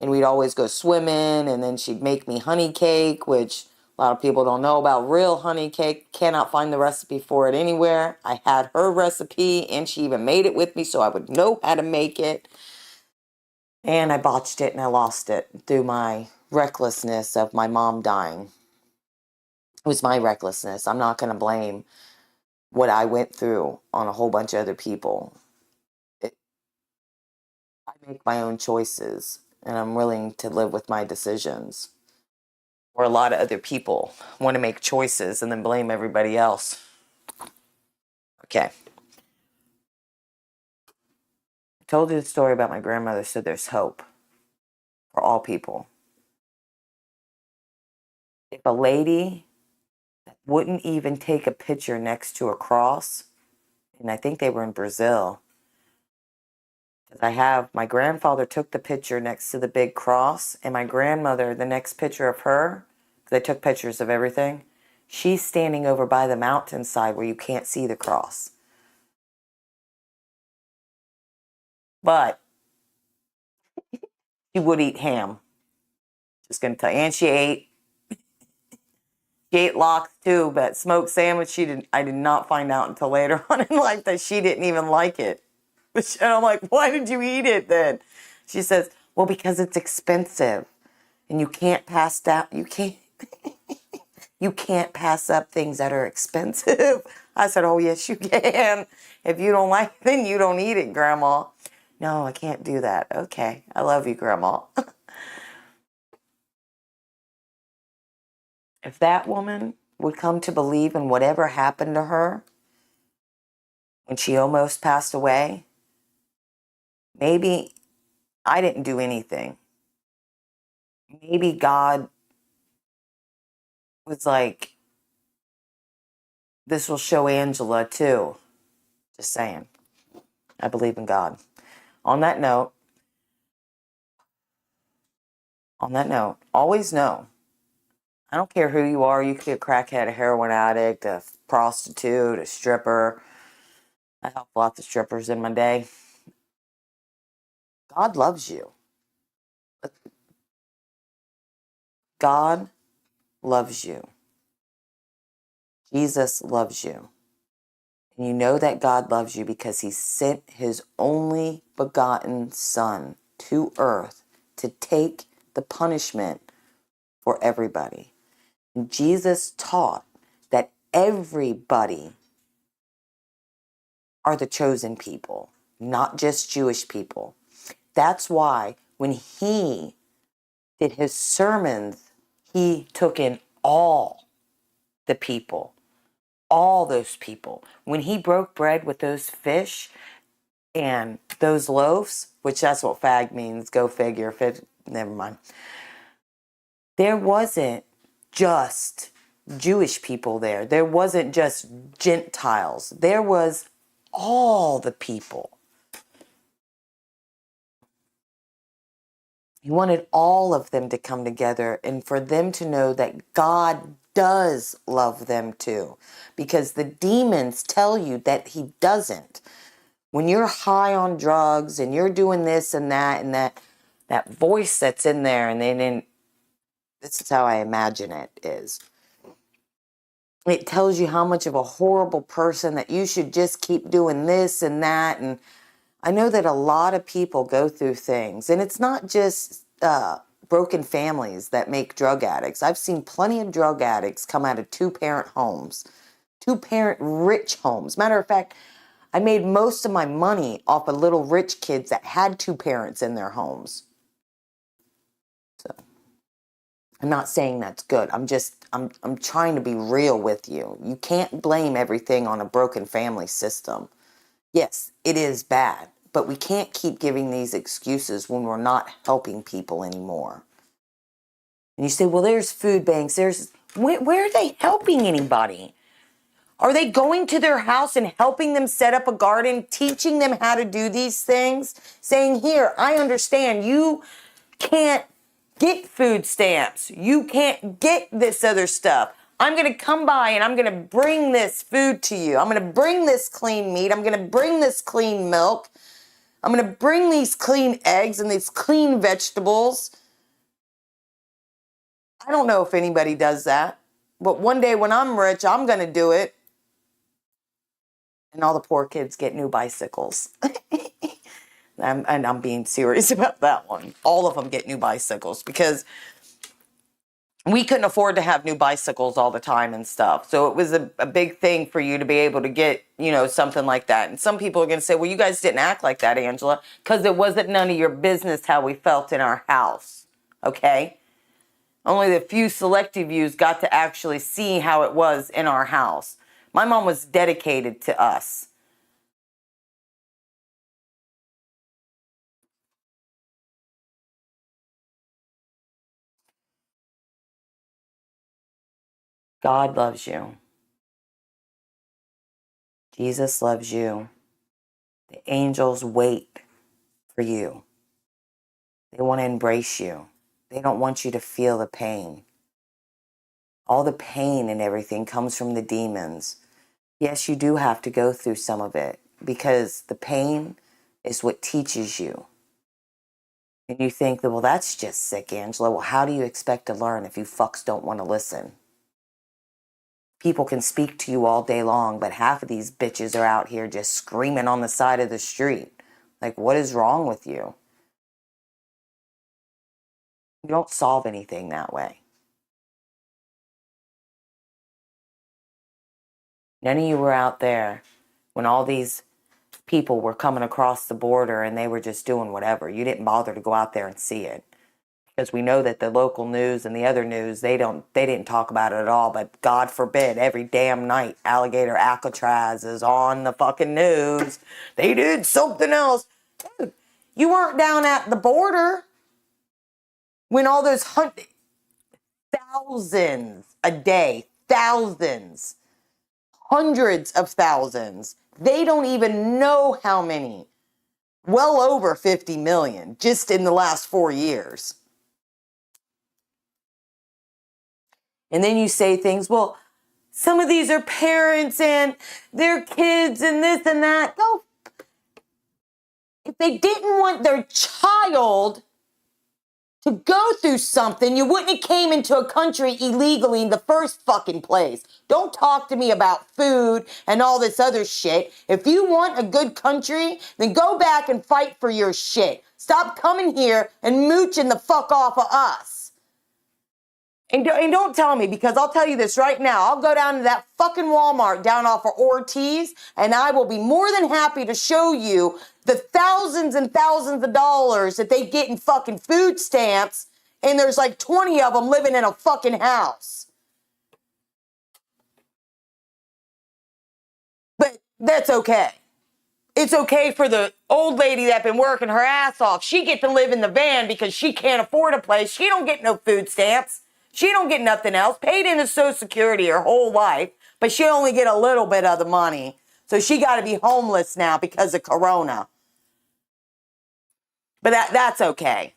and we'd always go swimming, and then she'd make me honey cake, which a lot of people don't know about real honey cake. Cannot find the recipe for it anywhere. I had her recipe, and she even made it with me so I would know how to make it. And I botched it and I lost it through my recklessness of my mom dying. It was my recklessness. I'm not going to blame what I went through on a whole bunch of other people. I make my own choices and I'm willing to live with my decisions. Or a lot of other people want to make choices and then blame everybody else. Okay. I told you the story about my grandmother, so there's hope for all people. If a lady wouldn't even take a picture next to a cross, and I think they were in Brazil, my grandfather took the picture next to the big cross, and my grandmother, the next picture of her, because I took pictures of everything, she's standing over by the mountainside where you can't see the cross. But she would eat ham. Just gonna tell you. And she ate lox too, but smoked sandwich, I did not find out until later on in life that she didn't even like it. And I'm like, why did you eat it then? She says, well, because it's expensive. And you can't pass that. You can't pass up things that are expensive. I said, oh, yes, you can. If you don't like it, then you don't eat it, Grandma. No, I can't do that. Okay. I love you, Grandma. If that woman would come to believe in whatever happened to her when she almost passed away, maybe I didn't do anything. Maybe God was like, this will show Angela too. Just saying. I believe in God. On that note, always know, I don't care who you are. You could be a crackhead, a heroin addict, a prostitute, a stripper. I helped lots of strippers in my day. God loves you. God loves you. Jesus loves you. And you know that God loves you because he sent his only begotten Son to earth to take the punishment for everybody. And Jesus taught that everybody are the chosen people, not just Jewish people. That's why when he did his sermons, he took in all the people, all those people. When he broke bread with those fish and those loaves, which that's what fag means, go figure, never mind. There wasn't just Jewish people there. There wasn't just Gentiles. There was all the people. He wanted all of them to come together and for them to know that God does love them too. Because the demons tell you that he doesn't. When you're high on drugs and you're doing this and that voice that's in there, and then this is how I imagine it is. It tells you how much of a horrible person that you should just keep doing this and that. And I know that a lot of people go through things, and it's not just broken families that make drug addicts. I've seen plenty of drug addicts come out of two-parent homes, two-parent rich homes. Matter of fact, I made most of my money off of little rich kids that had two parents in their homes. So I'm not saying that's good. I'm trying to be real with you. You can't blame everything on a broken family system. Yes, it is bad, but we can't keep giving these excuses when we're not helping people anymore. And you say, well, there's food banks. Where are they helping anybody? Are they going to their house and helping them set up a garden, teaching them how to do these things? Saying, here, I understand you can't get food stamps. You can't get this other stuff. I'm going to come by and I'm going to bring this food to you. I'm going to bring this clean meat. I'm going to bring this clean milk. I'm going to bring these clean eggs and these clean vegetables. I don't know if anybody does that, but one day when I'm rich, I'm going to do it. And all the poor kids get new bicycles. And I'm being serious about that one. All of them get new bicycles because we couldn't afford to have new bicycles all the time and stuff. So it was a big thing for you to be able to get, something like that. And some people are going to say, well, you guys didn't act like that, Angela, because it wasn't none of your business how we felt in our house. Okay? Only the few selective views got to actually see how it was in our house. My mom was dedicated to us. God loves you. Jesus loves you. The angels wait for you. They want to embrace you. They don't want you to feel the pain. All the pain and everything comes from the demons. Yes, you do have to go through some of it because the pain is what teaches you. And you think that, well, that's just sick, Angela. Well, how do you expect to learn if you fucks don't want to listen? People can speak to you all day long, but half of these bitches are out here just screaming on the side of the street. Like, what is wrong with you? You don't solve anything that way. None of you were out there when all these people were coming across the border and they were just doing whatever. You didn't bother to go out there and see it. Because we know that the local news and the other news, they didn't talk about it at all. But God forbid, every damn night, alligator Alcatraz is on the fucking news. They did something else. Dude, you weren't down at the border when all those thousands a day, thousands, hundreds of thousands. They don't even know how many. Well over 50 million just in the last 4 years. And then you say things, well, some of these are parents and their kids and this and that. No. If they didn't want their child to go through something, you wouldn't have came into a country illegally in the first fucking place. Don't talk to me about food and all this other shit. If you want a good country, then go back and fight for your shit. Stop coming here and mooching the fuck off of us. And don't tell me, because I'll tell you this right now. I'll go down to that fucking Walmart down off of Ortiz, and I will be more than happy to show you the thousands and thousands of dollars that they get in fucking food stamps, and there's like 20 of them living in a fucking house. But that's okay. It's okay for the old lady that been working her ass off. She get to live in the van because she can't afford a place. She don't get no food stamps. She don't get nothing else. Paid into Social Security her whole life, but she only get a little bit of the money. So she got to be homeless now because of Corona. But that's okay.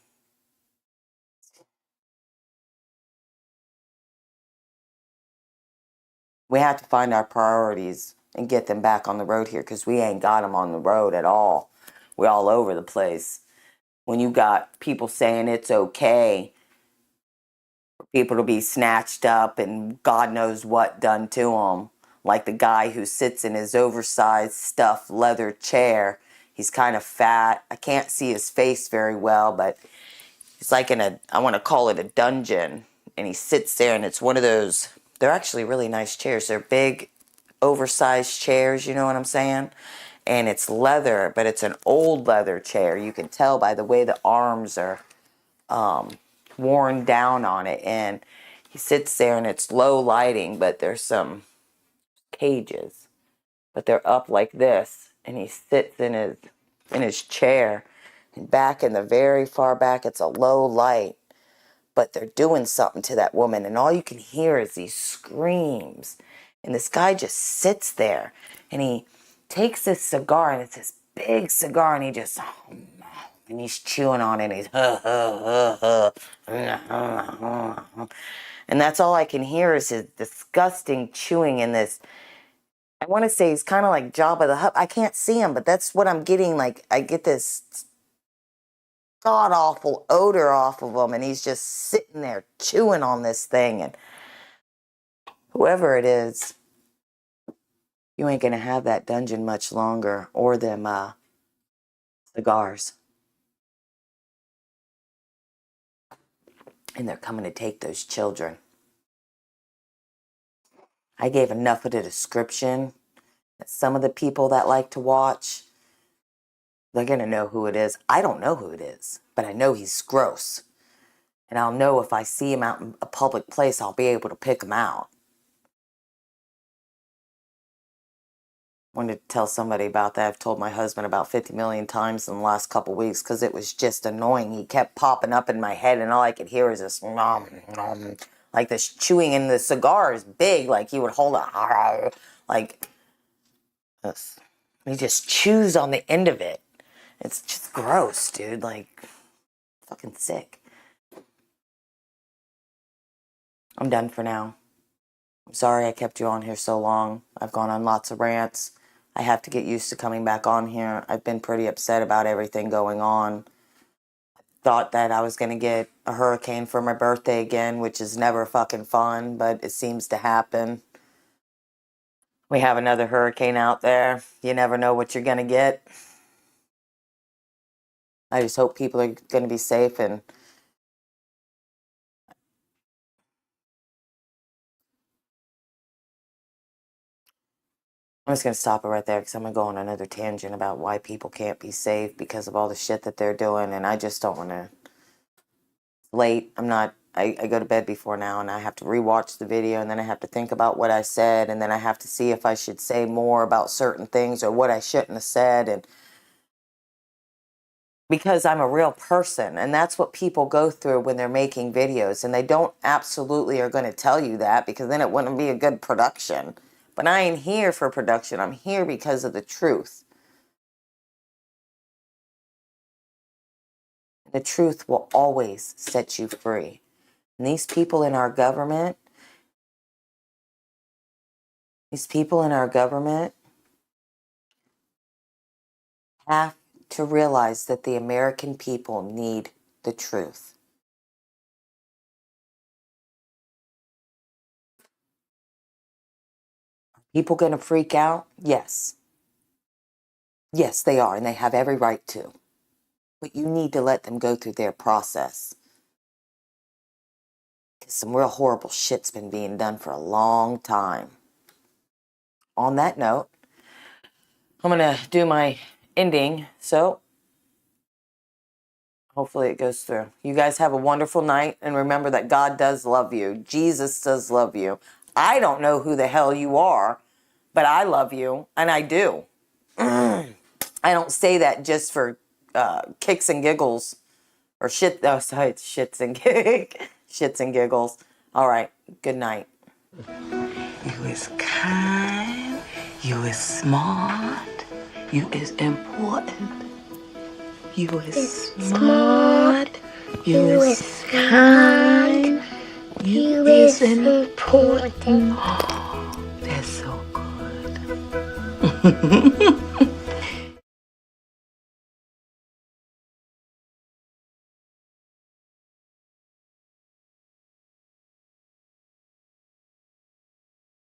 We have to find our priorities and get them back on the road here, because we ain't got them on the road at all. We're all over the place. When you got people saying it's okay for people to be snatched up and God knows what done to them, like the guy who sits in his oversized stuffed leather chair. He's kind of fat. I can't see his face very well, but he's like in a, I want to call it a dungeon, and he sits there, and it's one of those, they're actually really nice chairs. They're big, oversized chairs, you know what I'm saying? And it's leather, but it's an old leather chair. You can tell by the way the arms are worn down on it. And he sits there, and it's low lighting, but there's some cages, but they're up like this, and he sits in his chair, and back in the very far back, it's a low light, but they're doing something to that woman, and all you can hear is these screams. And this guy just sits there, and he takes this cigar, and it's this big cigar, and he just, and he's chewing on it, and he's, and that's all I can hear is his disgusting chewing in this. I want to say he's kind of like Jabba the Hutt. I can't see him, but that's what I'm getting. Like, I get this god-awful odor off of him, and he's just sitting there chewing on this thing. And whoever it is, you ain't going to have that dungeon much longer, or them cigars. And they're coming to take those children. I gave enough of the description that some of the people that like to watch, they're going to know who it is. I don't know who it is, but I know he's gross. And I'll know if I see him out in a public place, I'll be able to pick him out. I wanted to tell somebody about that. I've told my husband about 50 million times in the last couple weeks, because it was just annoying. He kept popping up in my head, and all I could hear is this nom, nom, like this chewing, and the cigar is big, like he would hold it, like this. He just chews on the end of it. It's just gross, dude. Like, fucking sick. I'm done for now. I'm sorry I kept you on here so long. I've gone on lots of rants. I have to get used to coming back on here. I've been pretty upset about everything going on. Thought that I was going to get a hurricane for my birthday again, which is never fucking fun, but it seems to happen. We have another hurricane out there. You never know what you're going to get. I just hope people are going to be safe, and I'm just going to stop it right there, because I'm going to go on another tangent about why people can't be safe because of all the shit that they're doing, and I just don't want to. Late. I go to bed before now, and I have to rewatch the video, and then I have to think about what I said, and then I have to see if I should say more about certain things or what I shouldn't have said, and because I'm a real person, and that's what people go through when they're making videos, and they don't absolutely are going to tell you that, because then it wouldn't be a good production. But I ain't here for production. I'm here because of the truth. The truth will always set you free. And these people in our government have to realize that the American people need the truth. Are people going to freak out? Yes. Yes, they are, and they have every right to. But you need to let them go through their process. because some real horrible shit's been being done for a long time. On that note, I'm going to do my ending, so hopefully it goes through. You guys have a wonderful night, and remember that God does love you. Jesus does love you. I don't know who the hell you are, but I love you, and I do. I don't say that just for kicks and giggles, or shit. Oh, sorry, it's shits and shits and giggles. All right, good night. You is kind, you is smart, you is important. You is smart, you is kind, you is important. Oh, that's so good.